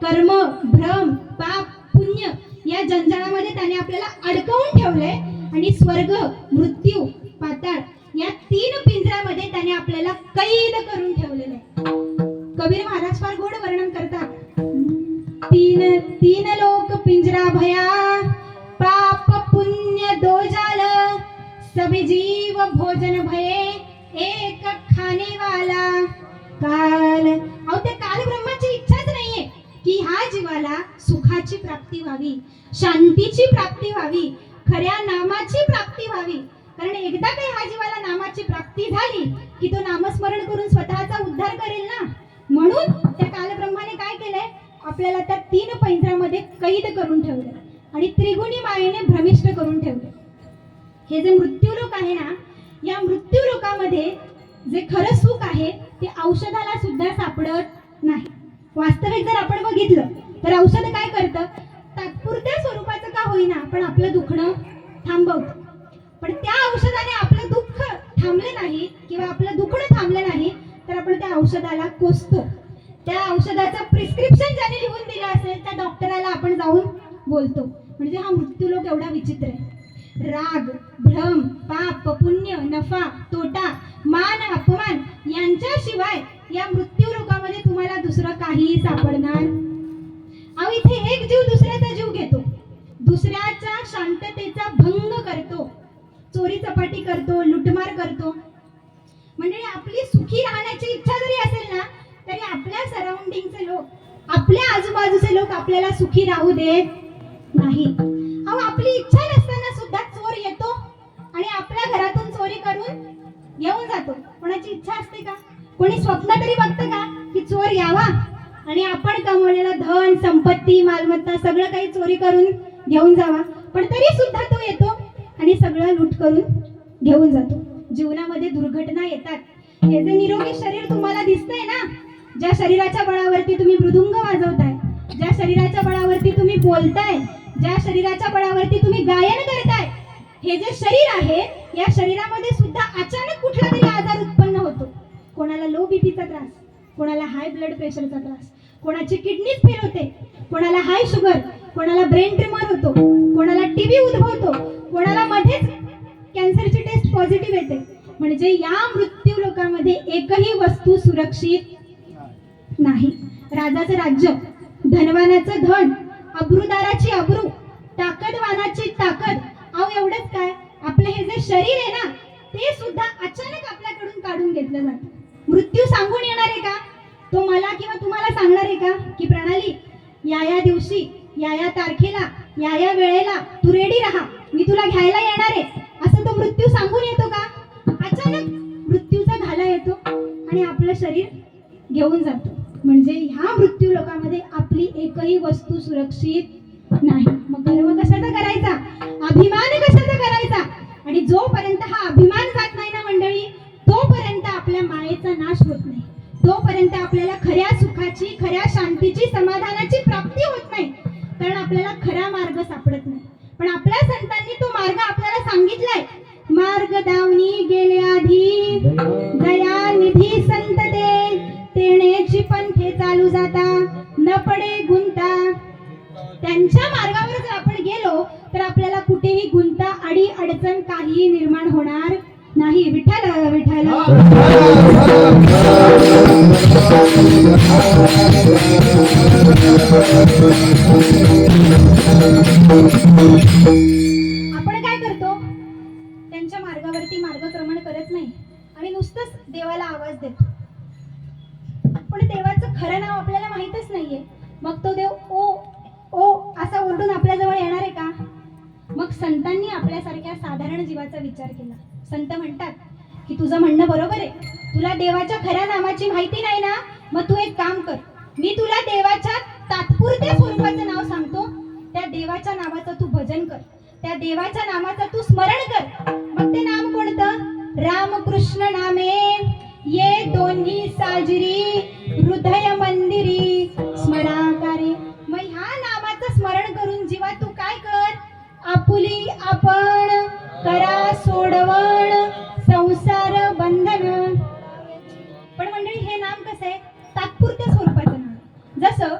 कर्म, भ्रम, पाप, पुण्य या जंजाळामध्ये त्याने आपल्याला अडकवून ठेवलंय. आणि स्वर्ग, मृत्यू, पाताळ या 3 पिंजऱ्यामध्ये त्याने आपल्याला कैद करून ठेवलेलं आहे. कबीर महाराज फार गोड वर्णन करतात. तीन लोक पिंजरा भया, पाप पुण्य दो जाल, सभी जीव भोजन भये, एक खाने वाला काल. अहो, त्या काल ब्रह्माची इच्छाच नाहीये की ह्या जीवाला सुखाची प्राप्ती व्हावी, शांतीची प्राप्ती व्हावी, खऱ्या नामाची प्राप्ती व्हावी. कारण एकदा काही ह्या जीवाला नामाची प्राप्ती झाली की तो नामस्मरण करून स्वतःचा उद्धार करेल ना. म्हणून त्या कालब्रह्माने काय केलंय? आपल्याला त्या 3 पिंजऱ्यामध्ये कैद करून ठेवले आणि त्रिगुणी मायेने भ्रमिष्ट करून ठेवले. हे जे मृत्यूलोक आहे ना, या मृत्यूलोकामध्ये जे खरं सुख आहे ते औषधाला सुद्धा सापडत नाही. वास्तविक जर आपण बघितलं तर औषध काय करतं? तात्पुरत्या स्वरूपाचं का होईना पण आपलं दुखणं थांबवतं. पण त्या औषधाने आपलं दुःख थांबले नाही किंवा आपलं दुखणं थांबलं नाही तर आपण त्या औषधाला कोसतो. त्या औषधाचं प्रिस्क्रिप्शन ज्याने लिहून दिलं असेल त्या डॉक्टराला आपण जाऊन बोलतो. म्हणजे हा मृत्यूलोक एवढा विचित्र आहे. राग, भ्रम, पाप, पुण्य, नफा, तोटा, मान, अपमान यांच्याशिवाय या मृत्यूलोकामध्ये तुम्हाला दुसरं काहीही सापडणार. अहो इथे एक जीव दुसऱ्याचा जीव घेतो, दुसऱ्याच्या शांततेचा भंग करतो, चोरी चपाटी करतो, लुटमार करतो. म्हणजे आपली सुखी राहण्याची इच्छा जरी असेल ना तरी आपल्या सराउंडिंगचे लोक, आपल्या आजूबाजूचे लोक आपल्याला सुखी राहू देत नाही. अहो आपली इच्छा नसताना सुद्धा चोर येतो आणि आपल्या घरातून चोरी करून घेऊन जातो. कोणाची इच्छा असते का? कोणी स्वप्न तरी बघतं का की चोर यावा आणि आपण कमवलेलं धन, संपत्ती, मालमत्ता सगळं काही चोरी करून घेऊन जावा? पण तरी सुद्धा तो येतो आणि सगळं लूट करून घेऊन जातो. जीवनामध्ये दुर्घटना येतात. हे जे निरोगी शरीर तुम्हाला दिसतंय ना, ज्या शरीराच्या बळावरती तुम्ही मृदुंग वाजवताय, ज्या शरीराच्या बळावरती तुम्ही बोलताय, ज्या शरीराच्या बळावरती तुम्ही गायन करताय, हे जे शरीर आहे या शरीरामध्ये सुद्धा अचानक कुठला तरी आजार उत्पन्न होतो. कोणाला लो बीपीचा त्रास, कोणाला हाय ब्लड प्रेशरचा त्रास, कोणाची किडनीच फेल होते, कोणाला हाय शुगर, कोणाला ब्रेन ट्यूमर होतो, कोणाला टीबी उद्भवतो, कोणाला मध्येच कॅन्सरची टेस्ट पॉझिटिव्ह येते. म्हणजे या मृत्यू लोकामध्ये एकही वस्तू सुरक्षित नाही. राजाचं राज्य, धनवानाचं धन, अब्रूदाराची अब्रू, ताकदवानाची ताकद. अहो एवढंच काय, आपलं हे जे शरीर आहे ना ते सुद्धा अचानक आपल्याकडून काढून घेतलं जातं. मृत्यू सांगून येणार आहे का? तो मला किंवा तुम्हाला सांगणार आहे का की प्रणाली या दिवशी, या तारखेला, या वेळेला तू रेडी राहा, मी तुला घ्यायला येणार आहे, असं तो मृत्यू सांगून येतो का? अचानक मृत्यूचा घाला येतो आणि आपलं शरीर घेऊन जातो. म्हणजे ह्या मृत्यू लोकामध्ये आपली एकही वस्तू सुरक्षित नाही. मग गर्व कशाचा करायचा, अभिमान कशाचा करायचा? आणि जोपर्यंत हा अभिमान जात नाही ना मंडळी, तोपर्यंत आपल्या मायेचा नाश होत नाही, तोपर्यंत आपल्याला खऱ्या सुखाची, खऱ्या शांतीची, समाधानाची प्राप्ती होत नाही. कारण आपल्याला खरा मार्ग सापडत नाही. पण आपल्या संतांनी तो मार्ग आपल्याला सांगितलाय. मार्ग दावनी गेले आधी, दया निधी संत ते, तेणेची पंथे चालू जाता, न पडे गुंता. त्यांच्या मार्गावर जर आपण गेलो तर आपल्याला कुठेही गुंता, अडी अडचण काहीही निर्माण होणार नाही. विठ्ठल विठ्ठल. आपण काय करतो, त्यांच्या मार्गावरती मार्गक्रमण करत नाही आणि नुसतंच देवाला आवाज देतो. पण देवाचं खरं नाव आपल्याला माहीतच नाहीये. मग तो देव ओ ओ असा ओरडून आपल्या जवळ येणार आहे का? मग संतांनी आपल्यासारख्या साधारण जीवाचा विचार केला. संत म्हणतात की तुझं म्हणणं बरोबर आहे, तुला देवाच्या खऱ्या नामाची माहिती नाही ना, मग तू एक काम कर, मी तुला देवाच्या तात्पुरत्या स्वरूपाचं नाव सांगतो, त्या देवाच्या नावाचं तू भजन कर, त्या देवाच्या नामाचं तू स्मरण कर. मग ते नाम कोणतं? रामकृष्ण नामे ये दोन्ही साजरी, हृदय मंदिरी स्मराकारी. मग ह्या नामाचं स्मरण करून जीवा तू काय कर, आपुली आपण करा सोडवण संसार बंधन. पण मंडळी हे नाम कसं आहे? तात्पुरत्या स्वरूपाचं नाम. जसं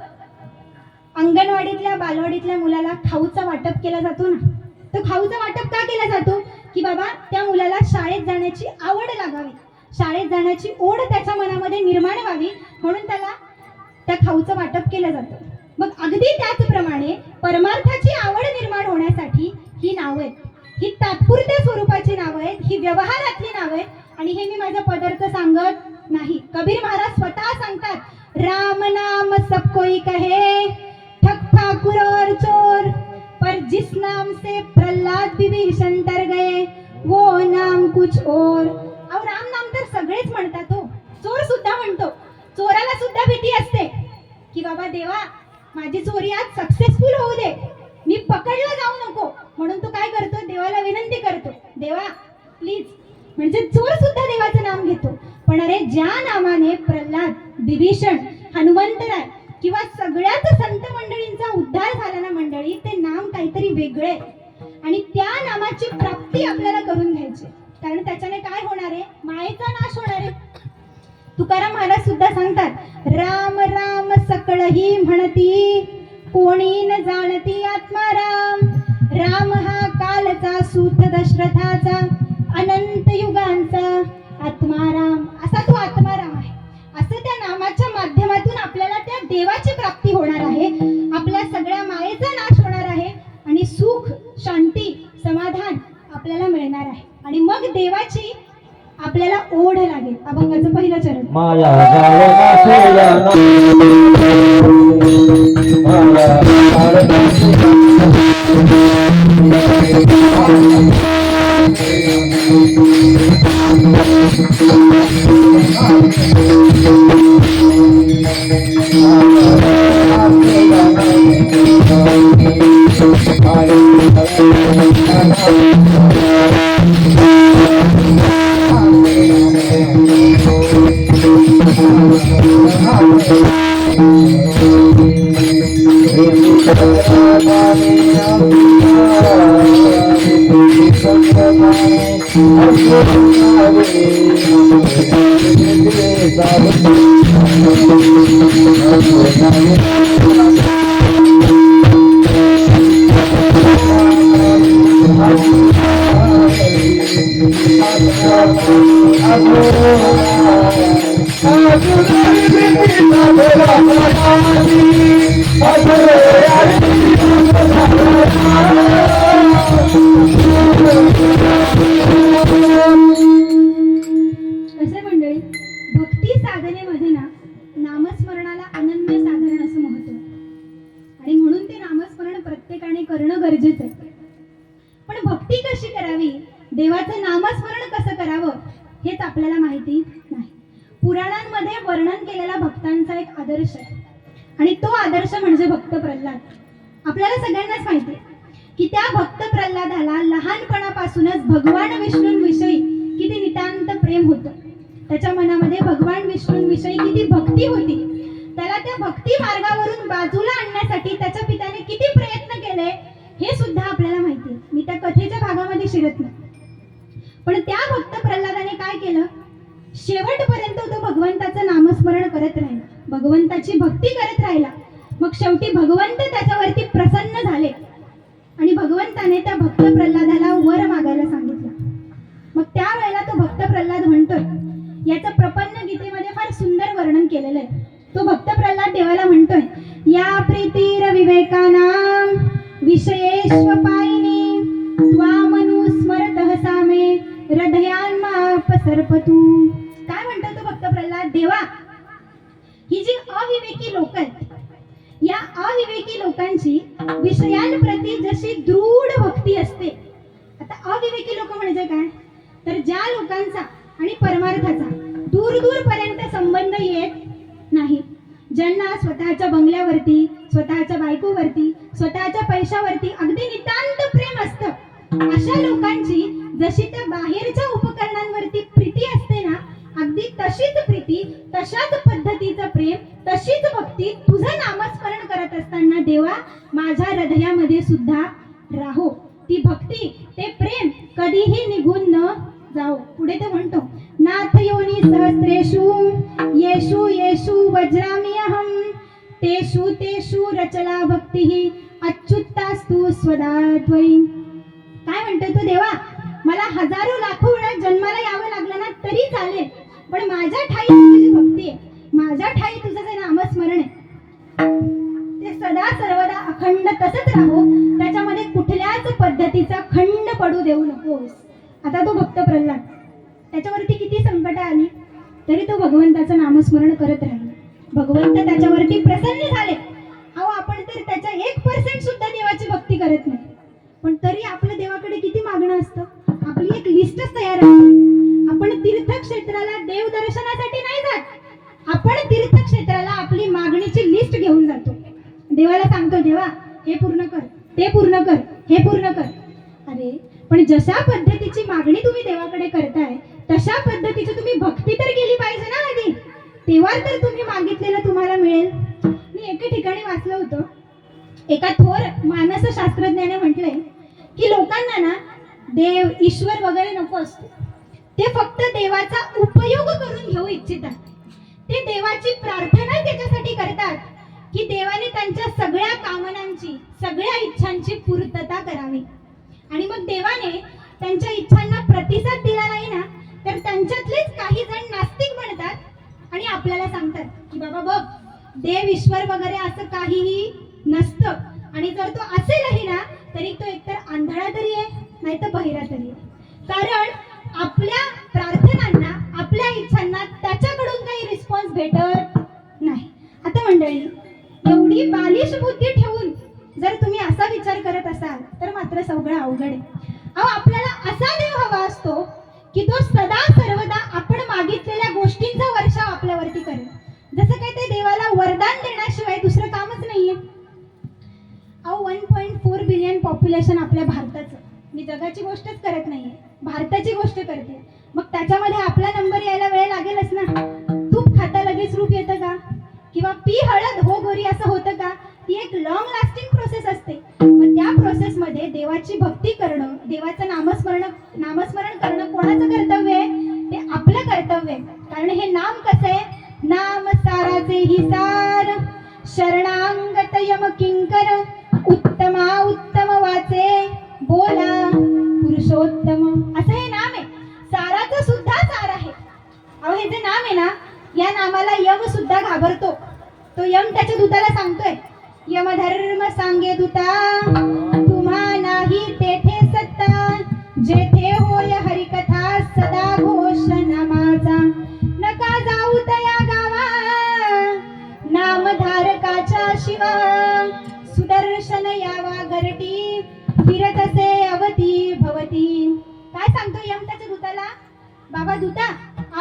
अंगणवाडीतल्या, बालवाडीतल्या मुलाला खाऊचं वाटप केला जातो ना, तो खाऊचं वाटप का केला जातो? की बाबा त्या मुलाला शाळेत जाण्याची आवड लागावी, शाळेत जाण्याची ओढ त्याच्या मनामध्ये निर्माण व्हावी, म्हणून त्याला त्या खाऊचं वाटप केलं जातं. मग अगदी त्याचप्रमाणे परमार्थाची आवड निर्माण होण्यासाठी ही नावं आहेत. ही तात्पुरत्या स्वरूपाची नावं आहेत, ही व्यवहारातली नावं आहेत. आणि हे मी माझा पदार्थ सांगत नाही. कबीर महाराज स्वतः सांगतात, राम नाम सब कोई कहे, ठग ठाकुर और चोर, पर जिस नाम से प्रहलाद विभीषण डर गए वो नाम कुछ और. अहो राम नाम तर सगळेच म्हणतात हो, चोर सुद्धा म्हणतो. चोराला सुद्धा भीती असते की बाबा देवा माझी चोरी आज सक्सेसफुल होऊ दे, मी पकडला जाऊ नको, म्हणून तो काय करतो, देवाला विनंती करतो, देवा प्लीज. म्हणजे चोर सुद्धा देवाचं नाम घेतो. पण अरे ज्या नामाने प्रल्हाद, विभीषण, हनुमंतराय किंवा सगळ्याच संत मंडळींचा उद्धार झाला ना मंडळी, ते नाम काहीतरी वेगळे. आणि त्या नामाची प्राप्ती आपल्याला करून घ्यायची, कारण त्याच्याने काय होणार आहे? मायेचा नाश होणार आहे. तुकाराम महाराज सुद्धा सांगतात, राम राम सकळही म्हणती, कोणी न जाणती आत्माराम. राम हा कालचा सूत दशरथाचा, अनंत युगांचा आत्माराम. असा तो आत्माराम आहे. असं त्या नामाच्या माध्यमातून आपल्याला त्या देवाची प्राप्ती होणार आहे, आपल्या सगळ्या मायेचा नाश होणार आहे आणि सुख, शांती, समाधान आपल्याला मिळणार आहे. आणि मग देवाची आपल्याला ओढ लागेल. अभंगाचं पहिलं चरण. माया जाळ नाशेया माया जाळ कसे मंडळी, भक्ती साधनेमध्ये ना नामस्मरणाला अनन्य साधारण असं महत्व आहे. आणि म्हणून ते नामस्मरण प्रत्येकाने करणं गरजेचं आहे. पण भक्ती कशी करावी, देवाचं नामस्मरण कसं करावं, हेच आपल्याला माहिती नाही. पुराणांमध्ये वर्णन केलेला भक्तांचा एक आदर्श आहे आणि तो आदर्श म्हणजे भक्त प्रल्हाद. आपल्याला सगळ्यांनाच माहिती आहे की त्या भक्त प्रल्हादाला लहानपणापासूनच भगवान विष्णूंविषयी किती नितांत प्रेम होतं. त्याच्या मनामध्ये भगवान विष्णूंविषयी किती भक्ती होती. त्याला त्या भक्ती मार्गावरून बाजूला आणण्यासाठी त्याच्या पित्याने किती प्रयत्न केले हे सुद्धा आपल्याला माहिती आहे. मी त्या कथेच्या भागामध्ये शिरत नाही. पण त्या भक्त प्रल्हादाने काय केलं, शेवटपर्यंत तो भगवंताचं नामस्मरण करत राहिला, भगवंताची भक्ती करत राहिला. मग शेवटी भगवंत त्याच्यावरती प्रसन्न झाले आणि भगवंताने त्या भक्त प्रल्हादाला वर मागायला सांगितलं. मग त्यावेळेला तो भक्त प्रल्हाद म्हणतोय, याचं प्रपन्न गीतेमध्ये फार सुंदर वर्णन केलेलं आहे. तो भक्त प्रल्हाद देवाला म्हणतोय, या प्रीतीर विवेकानां विषयेष्वपायिनी त्वामनुस्मरतः सामे हृदयान्मापसर्पतु. काय म्हणतो तो भक्त प्रल्हाद, देवा, ही जी अविवेकी लोक आहेत, या अविवेकी लोकांची विषयांप्रती जशी दृढ भक्ती असते. आता अविवेकी लोक म्हणजे काय, तर ज्या लोकांचा आणि परमार्थाचा दूर दूर पर्यंत संबंध येत नाही, ज्यांना स्वतःच्या बंगल्यावरती, स्वतःच्या बायकोवरती, स्वतःच्या पैशावरती अगदी नितांत प्रेम असतं, अशा लोकांची जशी त्या बाहेरच्या उपकरणांवरती प्रीती असते ना, अगदी तशीच प्रीती, तशाच पद्धतीचं प्रेम, तशीच भक्ती तुझं नामस्मरण करत असताना देवा माझ्या हृदयामध्ये सुद्धा राहो. ती भक्ती, ते प्रेम कधीही निघून न जाओ. पुढे तो म्हणतो, नाथ योनी सहस्रेषु येषु येषु वज्रामि अहं तेषु तेषु रचला भक्तिः अच्युतास्तु स्वदा त्वयि. काय म्हणतो तो, देवा मला हजारो लाखो वेळा जन्माला यावं लागलं ना तरी चालेल, पण माझ्या ठाई तुझी भक्ती आहे, माझ्या ठाई तुझं जे नामस्मरण आहे ते सदा सर्वदा अखंड तसंच राहो, त्याच्यामध्ये कुठल्याच पद्धतीचा खंड पडू देऊ नकोस. आता तो भक्त प्रल्हाद, त्याच्यावरती किती संकट आली तरी तो भगवंताचं नामस्मरण करत राहिला. भगवंत त्याच्यावरती प्रसन्न झाले. अहो, आपण तर त्याच्या 1% सुद्धा देवाची भक्ती करत नाही, पण तरी आपल्या देवाकडे किती मागणं असतं. आपली एक लिस्टच तयार असते. आपण तीर्थक्षेत्राला देव दर्शनासाठी नाही जात, आपण तीर्थक्षेत्राला आपली मागणीची लिस्ट घेऊन जातो. देवाला सांगतो, देवा हे पूर्ण कर, ते पूर्ण कर, हे पूर्ण कर. अरे पण जशा पद्धतीची मागणी तुम्ही देवाकडे करताय तशा पद्धतीची तुम्ही भक्ती तर केली पाहिजे ना आधी, तेव्हा तर तुम्ही मागितलेलं तुम्हाला मिळेल. मी एके ठिकाणी वाचलं होतं, एका थोर मानसशास्त्रज्ञाने म्हटलंय की लोकांना ना देव ईश्वर वगैरे नको असतो. ते फक्त देवाचा उपयोग करून घेऊ इच्छितात. ते देवाची प्रार्थना त्याच्यासाठी करतात की देवाने त्यांच्या सगळ्या कामनांची सगळ्या इच्छांची पूर्तता करावी. आणि मग देवाने त्यांच्या इच्छांना प्रतिसाद दिला नाही ना तर त्यांच्यातलेच काही जण नास्तिक बनतात आणि आपल्याला सांगतात की बाबा बघ, देव ईश्वर वगैरे असं काहीही नसतं, आणि जर तो असेलही ना तरी तो एकतर आंधळा तरी आहे नाही तर बहिरा तरी आहे. कारण आपल्या प्रार्थनांना आपल्या इच्छांना त्याच्याकडून काही रिस्पॉन्स भेटत नाही. आता मंडळी, एवढी बालिश बुद्धी ठेवून जर तुम्ही असा विचार करत असाल तर मात्र सगळं अवघड आहे. अहो, आपल्याला असा देव हवा असतो की तो सदा सर्वदा आपण मागितलेल्या गोष्टींचा वर्षाव आपल्यावरती करेल. जसं काही ते देवाला वरदान देण्याशिवाय दुसरं कामच नाहीये. अहो, 1.4 बिलियन पॉप्युलेशन आपल्या भारताचं. मी जगाची गोष्टच करत नाहीये, भारताची गोष्ट करते. मग त्याच्यामध्ये आपला नंबर यायला वेळ लागेलच ना. तूप खाता लगेच रूप येतं का? किंवा पी हळद हो गोरी असं होतं का? ती एक लॉंग लास्टिंग प्रोसेस असते. मग त्या प्रोसेसमध्ये देवाची भक्ती करणं, देवाचं नामस्मरण करणं कोणाचं कर्तव्य आहे? ते आपलं कर्तव्य आहे. कारण हे नाम कसं आहे? नाम साराचे ही सार, शरणांगत यम किंकर, उत्तमा उत्तम वाचे बोला पुरुषोत्तम, असं हे नाम आहे. साराचं सुद्धा सार आहे. अहो, हे जे नाम आहे ना, या नामाला यम सुद्धा घाबरतो. तो यम त्याच्या दूताला सांगतोय, यम धर्म सांगे दूता, तुम्हा नाही तेथे सत्ता, जेथे होय हरिकथा सदा घोष नामाचा, नका जाऊ तया गावा, नामधारकाच्या शिवा, सुदर्शन यावा गरटी, फिरतसे अवती भवती. काय सांगतो यम त्याच्या दूताला? बाबा दूता,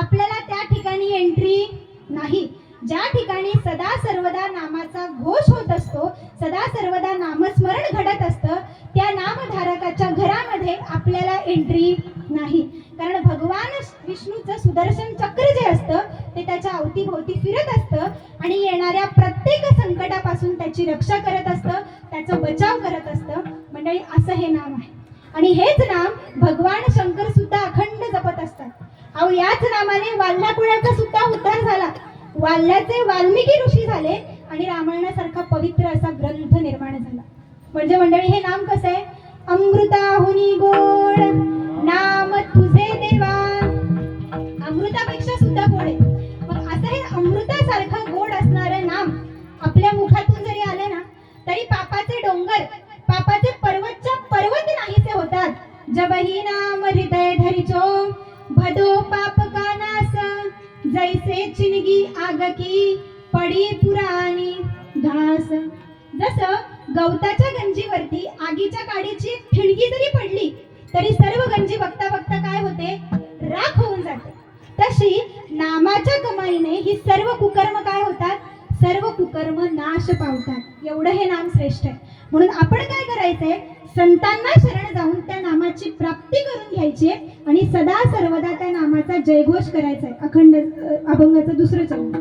आपल्याला त्या ठिकाणी एंट्री नाही. ज्या ठिकाणी सदा सर्वदा नामाचा घोष होत असतो, सदा सर्वदा नामस्मरण घडत असतं, त्या नामधारकाच्या घरामध्ये आपल्याला एंट्री नाही. कारण भगवान विष्णूचं सुदर्शन चक्र जे असतं ते त्याच्या अवतीभोवती फिरत असतं आणि येणाऱ्या प्रत्येक संकटापासून त्याची रक्षा करत असतं, त्याचा बचाव करत असतं. मंडळी, असं हे नाम आहे. आणि हेच नाम भगवान शंकर सुद्धा अखंड जपत असतात. अहो, याच नामाने वाल्हाकुळाचा सुद्धा उद्धार झाला. वाल्याचे वाल्मिकी ऋषी झाले आणि रामायणासारखा पवित्र असा ग्रंथ निर्माण झाला. म्हणजे मंडळी, हे नाम कसं आहे? अमृताहुनी गोड नाम तुझे देवा. अमृतापेक्षा सुद्धा गोड आहे. मग असं हे अमृतासारखं गोड असणारं नाम आपल्या मुखातून जरी आले ना तरी पापाचे डोंगर, पापाचे पर्वतच्या पर्वत नाहीसे होतात. जबही नाम हृदय धरिचो, भदो पाप का नाश, जैसे चिनगी आग की पडी पुराणी घास. जसं गवताच्या गंजीवरती आगीच्या काडीची ठिणगी जरी पडली तरी सर्व गंजी बघता बघता काय होते? राख होऊन जाते. तशी नामाच्या कमाईने ही सर्व कुकर्म काय होतात? सर्व कुकर्म नाश पावतात. एवढं हे नाम श्रेष्ठ आहे. म्हणून आपण काय करायचंय? संतांना शरण जाऊन त्या नामाची प्राप्ती करून घ्यायची आणि सदा सर्वदा त्या नामाचा जयघोष करायचा आहे. अखंड अभंगाचं दुसरं चरण.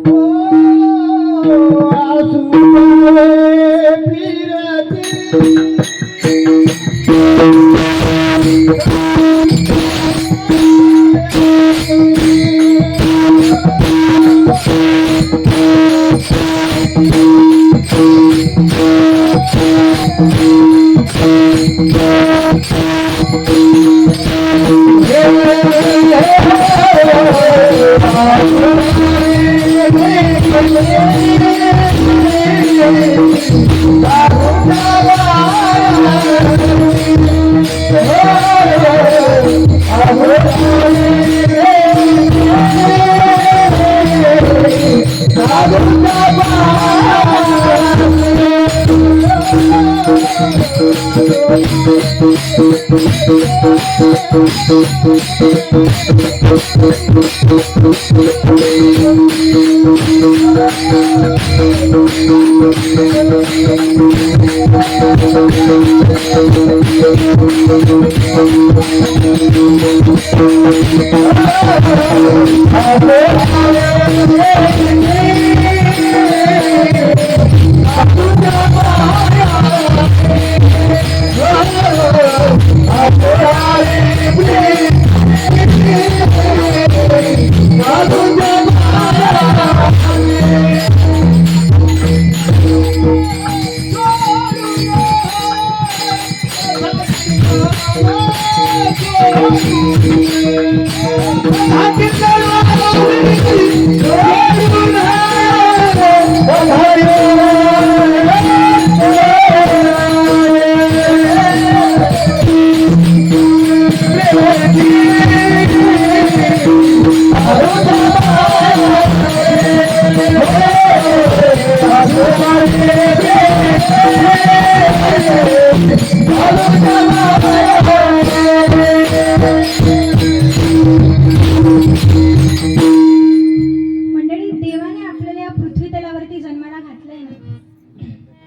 मंडळी, देवाने आपल्याला या पृथ्वी तलावरती जन्माला घातलंय ना,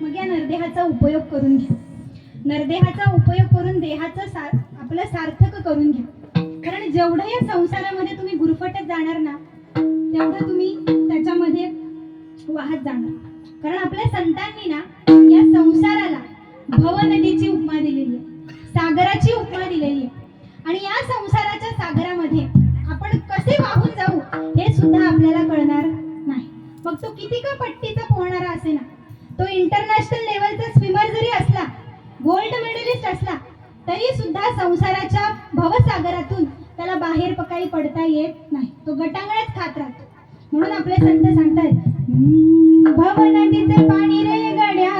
मग या नरदेहाचा उपयोग करून घ्या. नरदेहाचा उपयोग करून देहाचं आपलं सार्थक करून घ्या. कारण जेवढं या संसारामध्ये तुम्ही गुरफटत जाणार ना, तेवढं तुम्ही त्याच्यामध्ये वाहत जाणार. कारण आपल्या संतांनी ना या संसाराला भवनदीची उपमा दिलेली आहे, सागराची उपमा दिलेली आहे. आणि या संसाराच्या सागरामध्ये आपण कसे वाहून जाऊ हे सुद्धा आपल्याला कळणार नाही. मग तो किती का पट्टीचा पोहणारा असे ना, तो इंटरनॅशनल लेवलचा स्विमर जरी असला, गोल्ड मेडलिस्ट असला, तरी सुद्धा संसाराच्या भवसागरातून त्याला बाहेर काही पडता येत नाही. तो गटांगळच खात राहतो. म्हणून आपले संत सांगतात, भव नदीचे पाणी रे गड्या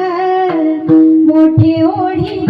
मोठे ओढी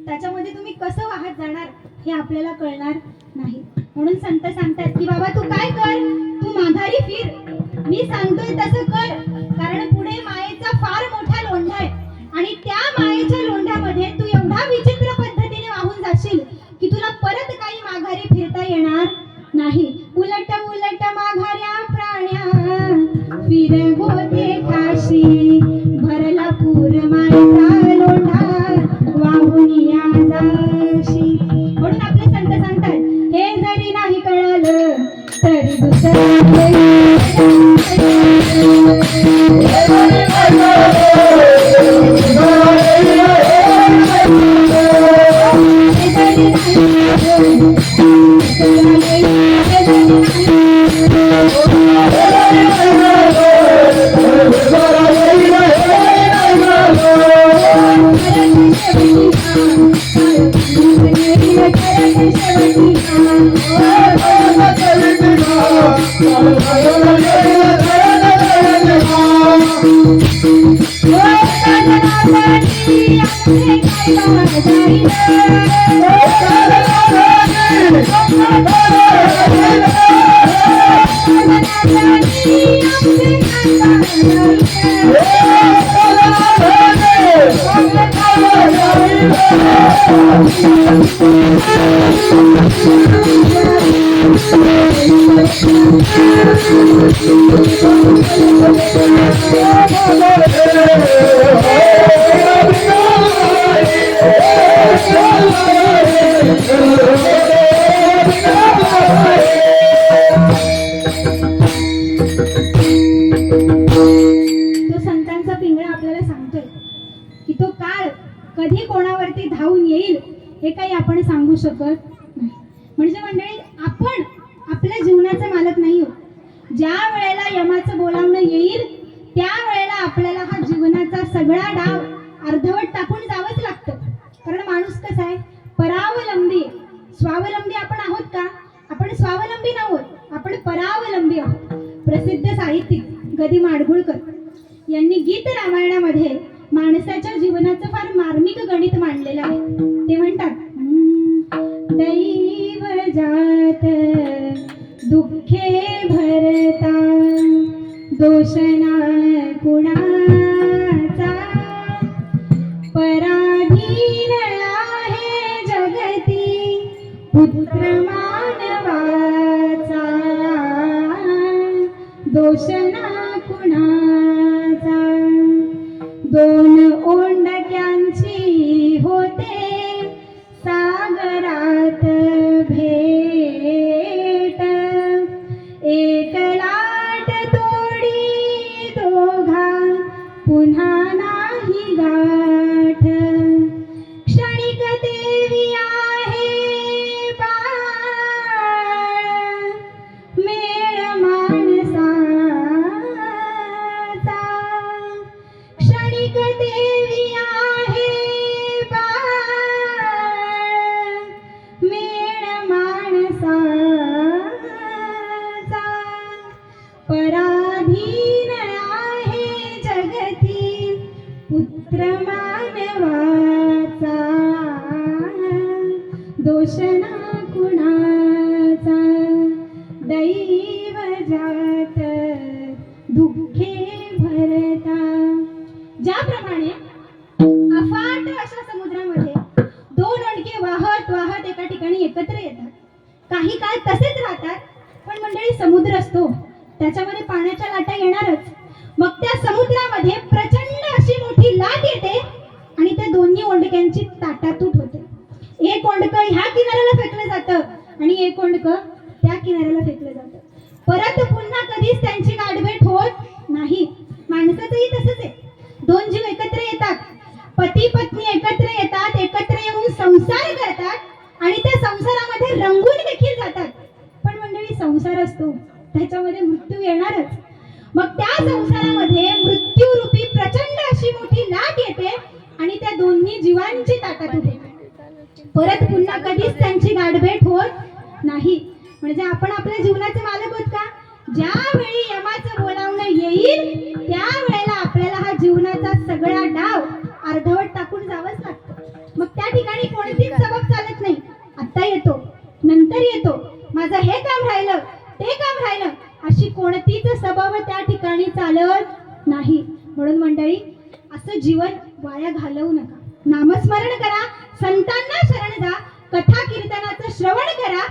त्याच्यामध्ये तुम्ही कसं वाहत जाणार हे आपल्याला कळणार नाही. म्हणून संत सांगतात की बाबा तू काय कर, तू माघारी फिर, मी सांगतोय तसं कर. कारण पुढे मायेचा फार मोठा लोंढा आहे आणि त्या मायेच्या लोंढ्यामध्ये तू एवढा विचित्र पद्धतीने वाहून जाशील की तुला परत काही माघारी फिरता येणार नाही. उलट उलट माघाऱ्या प्राण्या फिर गोते काशी, भरला पूर मायेचा लोंढा वाहून या जाशी. म्हणून आपले संत सांगतात, हे जरी नाही कळालं तरी दुसरं कधी कोणावरती धावून येईल हे काही आपण सांगू शकत नाही. म्हणजे मंडळी, आपण आपल्या जीवनाचे मालक नाही आहोत. ज्या वेळेला यमाचं बोलावणं येईल त्या वेळेला आपल्याला हा जीवनाचा सगळा डाव अर्धवट टाकून जावंच लागतं. कारण माणूस कसा आहे, परावलंबी आहे. स्वावलंबी आपण आहोत का? आपण स्वावलंबी नव्हत, आपण परावलंबी आहोत. प्रसिद्ध साहित्यिक गदी माडगुळकर यांनी गीत रामायणामध्ये माणसाच्या जीवनाचं फार मार्मिक गणित मांडलेलं आहे. ते म्हणतात, दैव जात दुःखे भरता दोषना कुणाचा, पराधीन आहे पुत्र मानवाचा दोष ना कुणाचा, दोन ओंडक्यांची होते सागरात भेट, एक लाट तोडी दोघा पुन्हा नाही गाठ, क्षणिक देवी आहे बाळ, मेळ माणसाचा, क्षणिक देवी आहे बाळ, मेळ माणसाचा, पराधीन आहे जगती पुत्र मानवाचा, दोष ना कुणाचा, दैव जात दुःखे भरता. ज्याप्रमाणे अफाट अशा समुद्रामध्ये दोन ओंडके वाहत वाहत एका ठिकाणी एकत्र येतात, काही काळ तसेच राहतात, पण मंडळी समुद्र असतो त्याच्यामध्ये पाण्याच्या लाटा येणारच. मग त्या समुद्रामध्ये प्रचंड अशी मोठी लाट येते आणि त्या दोन्ही ओंडक्यांची ताटातूट होते. एक ओंडकं ह्या किनाऱ्याला फेकलं जातं आणि एक ओंडकं त्या किनाऱ्याला फेकलं जातं. परत पुन्हा कधीच त्यांची गाठभेट होत नाही. माणसाचंही तसंच आहे. दोन जीव एकत्र येतात, पती पत्नी एकत्र येतात, एकत्र येऊन संसार करतात आणि त्या संसारामध्ये रंगून देखील जातात. पण मंडळी संसार असतो त्याच्यामध्ये मृत्यू येणारच. मग त्या संसारामध्ये मृत्यूरूपी प्रचंड अशी मोठी लाट येते आणि त्या दोन्ही जीवांची ताटातूट होते. परत पुन्हा कधीच त्यांची गाठभेट होत नाही. म्हणजे आपण आपल्या जीवनाचे मालक आहोत का? ज्यावेळी यमाचं बोलावणं येईल त्यावेळेला आपल्याला हा जीवनाचा सगळा डाव अर्धवट टाकून जावंच लागतं. मग त्या ठिकाणी कोणतीच सबब चालत नाही. आता येतो, नंतर येतो, माझं हे काम राहिलं, ते काम राहिलं, अशी कोणतीच सबब त्या ठिकाणी चालत नाही. म्हणून मंडळी असं जीवन वाया घालवू नका. नामस्मरण करा, संतांना शरण जा, कथा कीर्तनाचं श्रवण करा.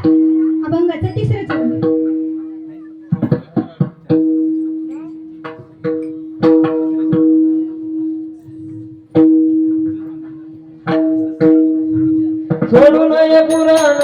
अभंगाचं तिसरं चरण. सोडू नये पुराण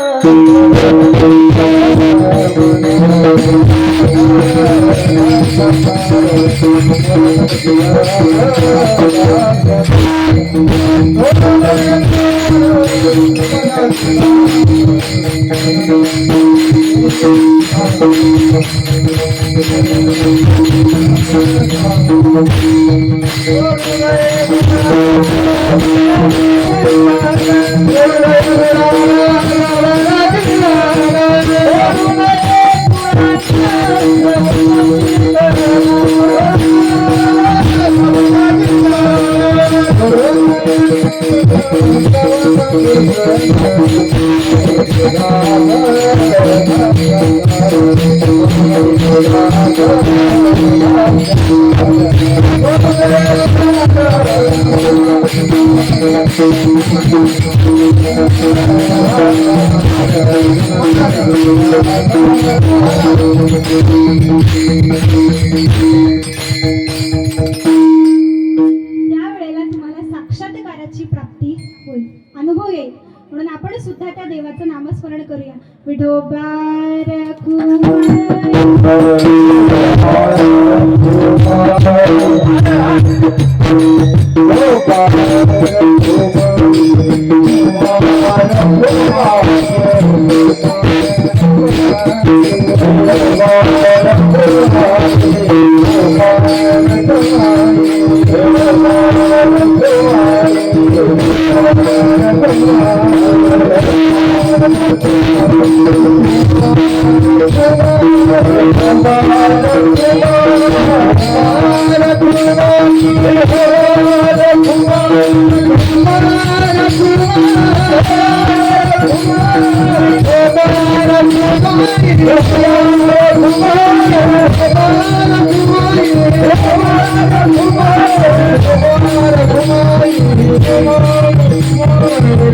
त्यावेळेला तुम्हाला साक्षात्काराची प्राप्ती होईल, अनुभव येईल. म्हणून आपण सुद्धा त्या देवाचं नामस्मरण करूया. विठोबा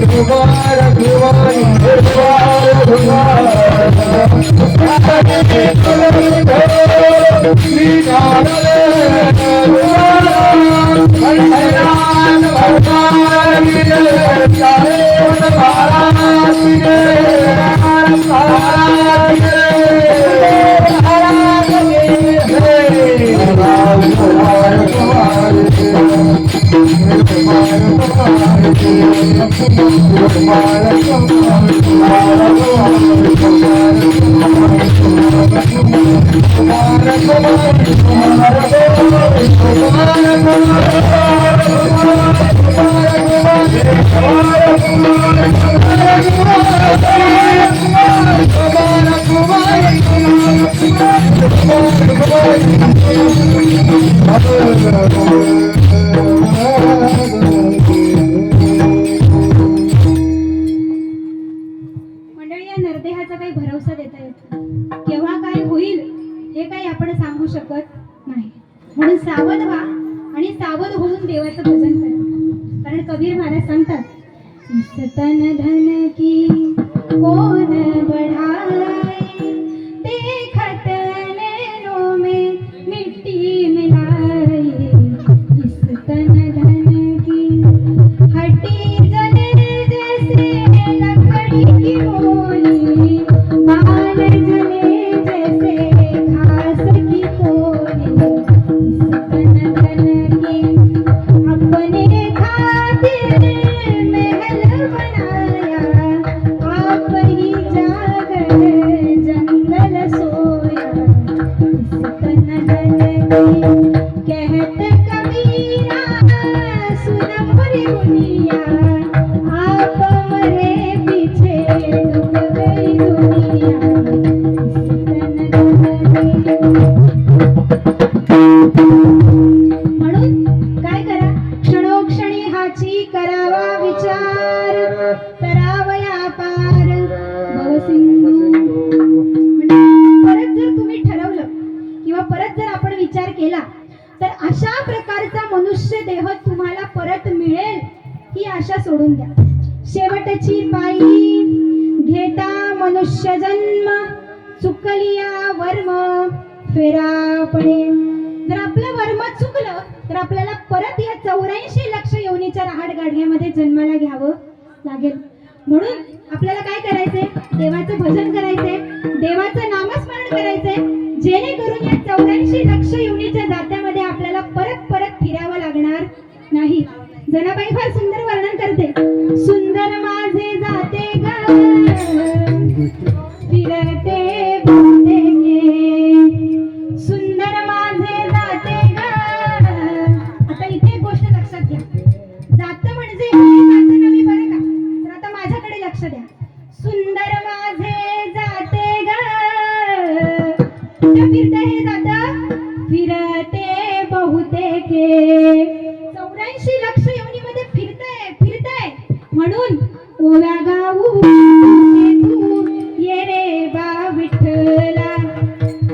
Mubarak, Mubarak, Mubarak, मंडळी, या नरदेहाचा काही भरवसा देता येत नाही. केव्हा काय होईल हे काही आपण सांगू शकत नाही. म्हणून सावध व्हा आणि सावध होऊन देवाचं भजन करा. कारण कबीर महाराज सांगतात, इस तन धन की कोण बढ़ाए, देखत नैनों में मिट्टी मिलाए. इस तन धन की हड्डी जले जैसे लकड़ी की मोली, बाल जले जैसे घास की कोली. इस तन धन की अपने खातिर महल बनाया, आप ही जागर जंगल सोया. इस तन धन की कहत कबीरा, सुन मोरी दुनिया, आप मरे पीछे डूब गई दुनिया. इस तन म्हणून काय करा, क्षणोक्षणी हाची करावा विचार, करावया पार भवसिंधू. परत जर तुम्ही ठरवलं किंवा परत जर आपण विचार केला तर अशा प्रकारचा मनुष्य देह तुम्हाला परत मिळेल ही आशा सोडून द्या. शेवटची पायरी घेता मनुष्य जन्म, चुकलिया वर्म फेरा पडे. जर आपलं वर्म चुकलं तर आपल्याला परत या 84 लक्ष योनीच्या रहाट गाडग्यामध्ये जन्माला घ्यावं लागेल. म्हणून आपल्याला काय करायचंय, देवाचं भजन करायचंय, देवाचं नामस्मरण करायचंय, जेणेकरून या 84 लक्ष योनीच्या जात्यामध्ये आपल्याला परत परत फिरावं लागणार नाही. जनाबाई फार सुंदर वर्णन करते, सुंदर माझे जाते ग फिरते बोलते गे, सुंदर माझे जाते ग. आता इथे एक गोष्ट लक्षात घ्या, जात म्हणजे जात नव्हे बरं का. तर आता माझ्याकडे लक्ष द्या. सुंदर माझे जाते ग, फिरते हे जात फिरते बहुतेके. 84 लक्ष योनीमध्ये फिरतय म्हणून ओव्या गाऊ तू ये रे बा विठ्ठला.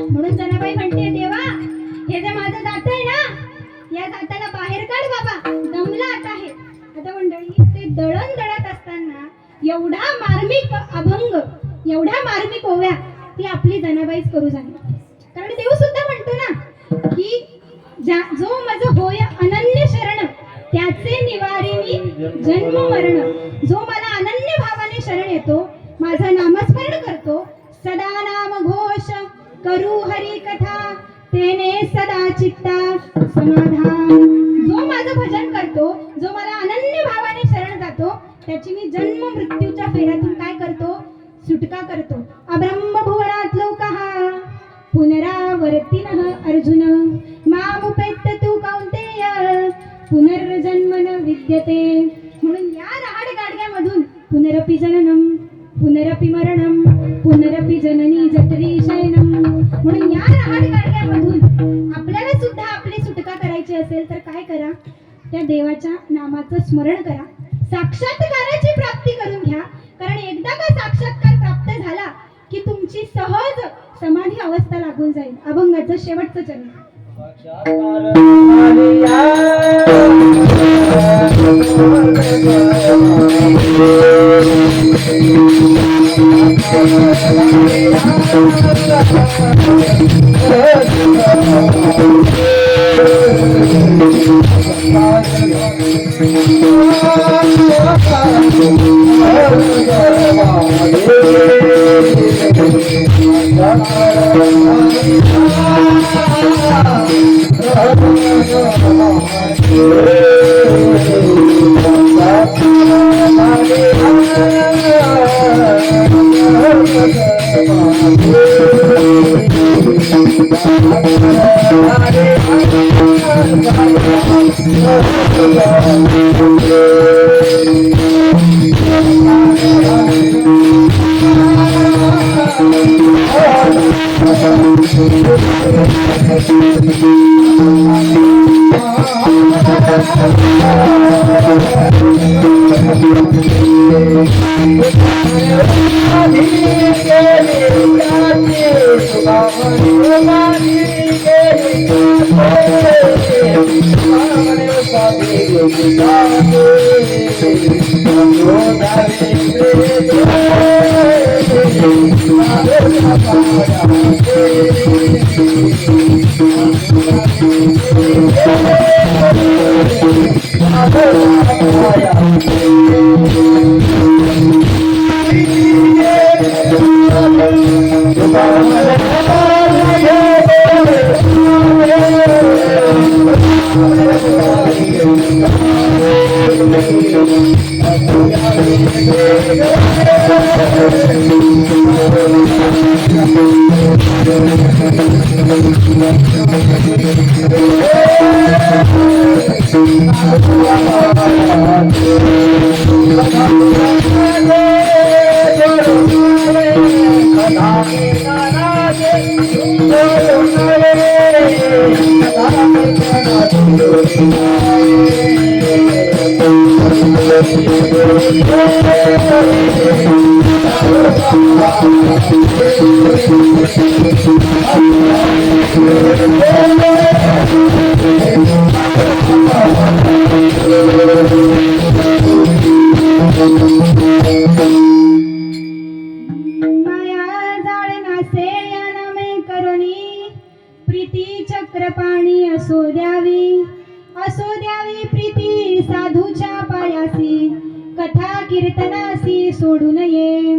म्हणून जनाबाई म्हणते, देवा हे जे माझं जात आहे ना, या जाताला बाहेर काढ बाबा, दमला आता आहे. आता मंडळी, ते दळण दळत असताना एवढा मार्मिक अभंग, एवढ्या मार्मिक ओव्या ती आपली जनाबाईच करू झाली. कारण देव सुद्धा म्हणतो ना की जो माझं होय अनन्य शरण, त्याचे निवारिणी जन्म मरण. जो मला अनन्य भावाने शरण येतो, माझं नामस्मरण करतो, सदा नाम घोष करू हरी कथा, तेने सदा चित्ता समाधान. जो माझं भजन करतो, जो मला अनन्य भावाने शरण जातो, त्याची मी जन्म मृत्यूच्या फेऱ्यातून काय करतो, सुटका करतो. अब्रह्मभुवनात लोकहा पुनरावर्तिनः अर्जुन, मामुपेत्य तू कौंतेय, पुनर्जन्म न विद्यते. म्हणून या रहाड गाडग्यामधून पुनरपि जननम पुनरपि मरणम पुनरपि जननी जठरी शयनम. म्हणून या रहाड गाडग्यामधून आपल्याला सुद्धा आपली सुटका करायची असेल तर काय करा, त्या देवाच्या नामाचं स्मरण करा, साक्षात्काराची प्राप्ती करून घ्या. कारण एकदा का साक्षात्कार प्राप्त झाला की तुमची सहज समाधी अवस्था लागून जाईल. अभंगाचं शेवटचं चरण. साक्षात्कार माया जाळनासे अनामे करुणी प्रीती चक्रपाणी असो द्यावी प्रीती साधूच्या पायासी कथा कीर्तनासी सोडू नये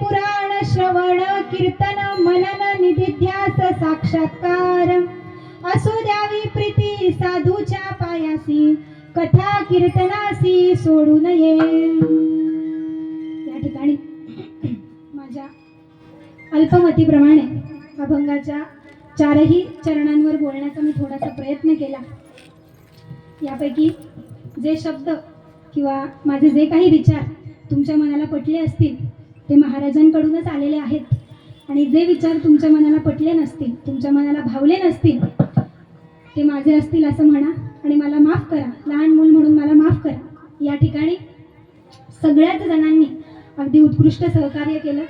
पुराण श्रवण कीर्तन मनन निधिध्यास साक्षात्कार असो द्यावी प्रीती साधूच्या पायासी कथा कीर्तनासी सोडू नये. या ठिकाणी माझ्या अल्पमतीप्रमाणे अभंगाच्या चारही चरणांवर बोलण्याचा मी थोडासा प्रयत्न केला. यापैकी जे शब्द किंवा माझे जे काही विचार तुमच्या मनाला पटले असतील ते महाराजांकडूनच आलेले आहेत आणि जे विचार तुमच्या मनाला पटले नसतील, तुमच्या मनाला भावले नसतील ते माझे असतील असं म्हणा आणि मला माफ करा. लहान मूल म्हणून मला माफ करा. या ठिकाणी सगळ्याच जणांनी अगदी उत्कृष्ट सहकार्य केलं.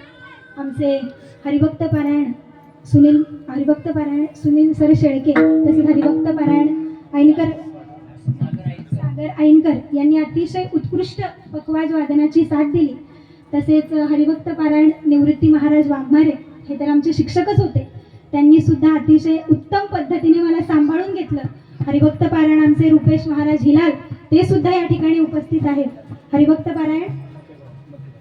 आमचे हरिभक्त पारायण सुनील सर शेळके, तसेच हरिभक्त पारायण सागर ऐनकर यांनी अतिशय उत्कृष्ट पखवाज वादनाची साथ दिली. तसेच हरिभक्त पारायण निवृत्ती महाराज वाघमारे हे तर आमचे शिक्षकच होते, त्यांनी सुद्धा अतिशय उत्तम पद्धतीने मला सांभाळून घेतलं. हरिभक्त पारायण आमचे रुपेश महाराज हिलाल ते सुद्धा या ठिकाणी उपस्थित आहेत. हरिभक्त पारायण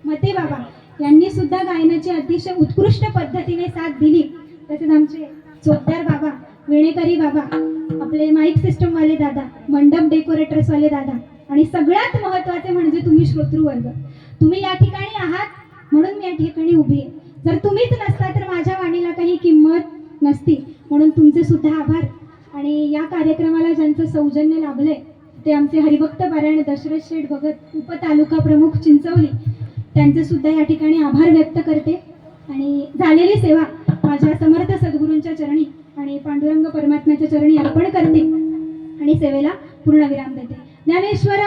मते बाबा यांनी सुद्धा गायनाची अतिशय उत्कृष्ट पद्धतीने साथ दिली. तसेच आमचे चोपदार बाबा, वेणेकरी बाबा, आपले माईक सिस्टम वाले दादा, मंडप डेकोरेटर्स वाले दादा आणि सगळ्यात महत्त्वाचे म्हणजे तुम्ही श्रोतृवर्ग, तुम्ही या ठिकाणी आहात म्हणून मी या ठिकाणी उभी आहे. जर तुम्हीच नसता तर माझ्या वाणीला काही किंमत नसती. म्हणून तुमचे सुद्धा आभार. आणि या कार्यक्रमाला ज्यांचं सौजन्य लाभलंय ते आमचे हरिभक्त पारायण दशरथ शेठ भगत, उपतालुका प्रमुख चिंचवली, त्यांचे सुद्धा या ठिकाणी आभार व्यक्त करते. आणि झालेली सेवा माझ्या समर्थ सद्गुरूंच्या चरणी आणि पांडुरंग परमात्म्याच्या चरणी अर्पण करते आणि सेवेला पूर्णविराम देते. Dnyaneshwar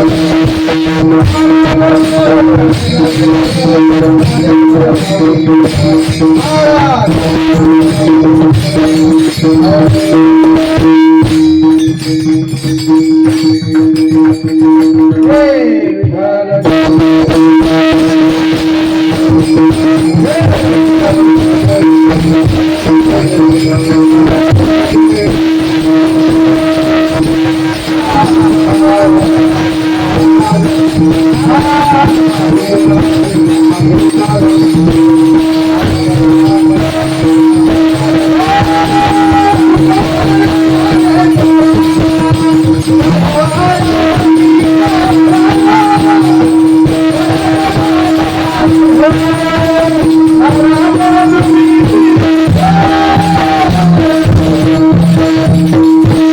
Thank you. हे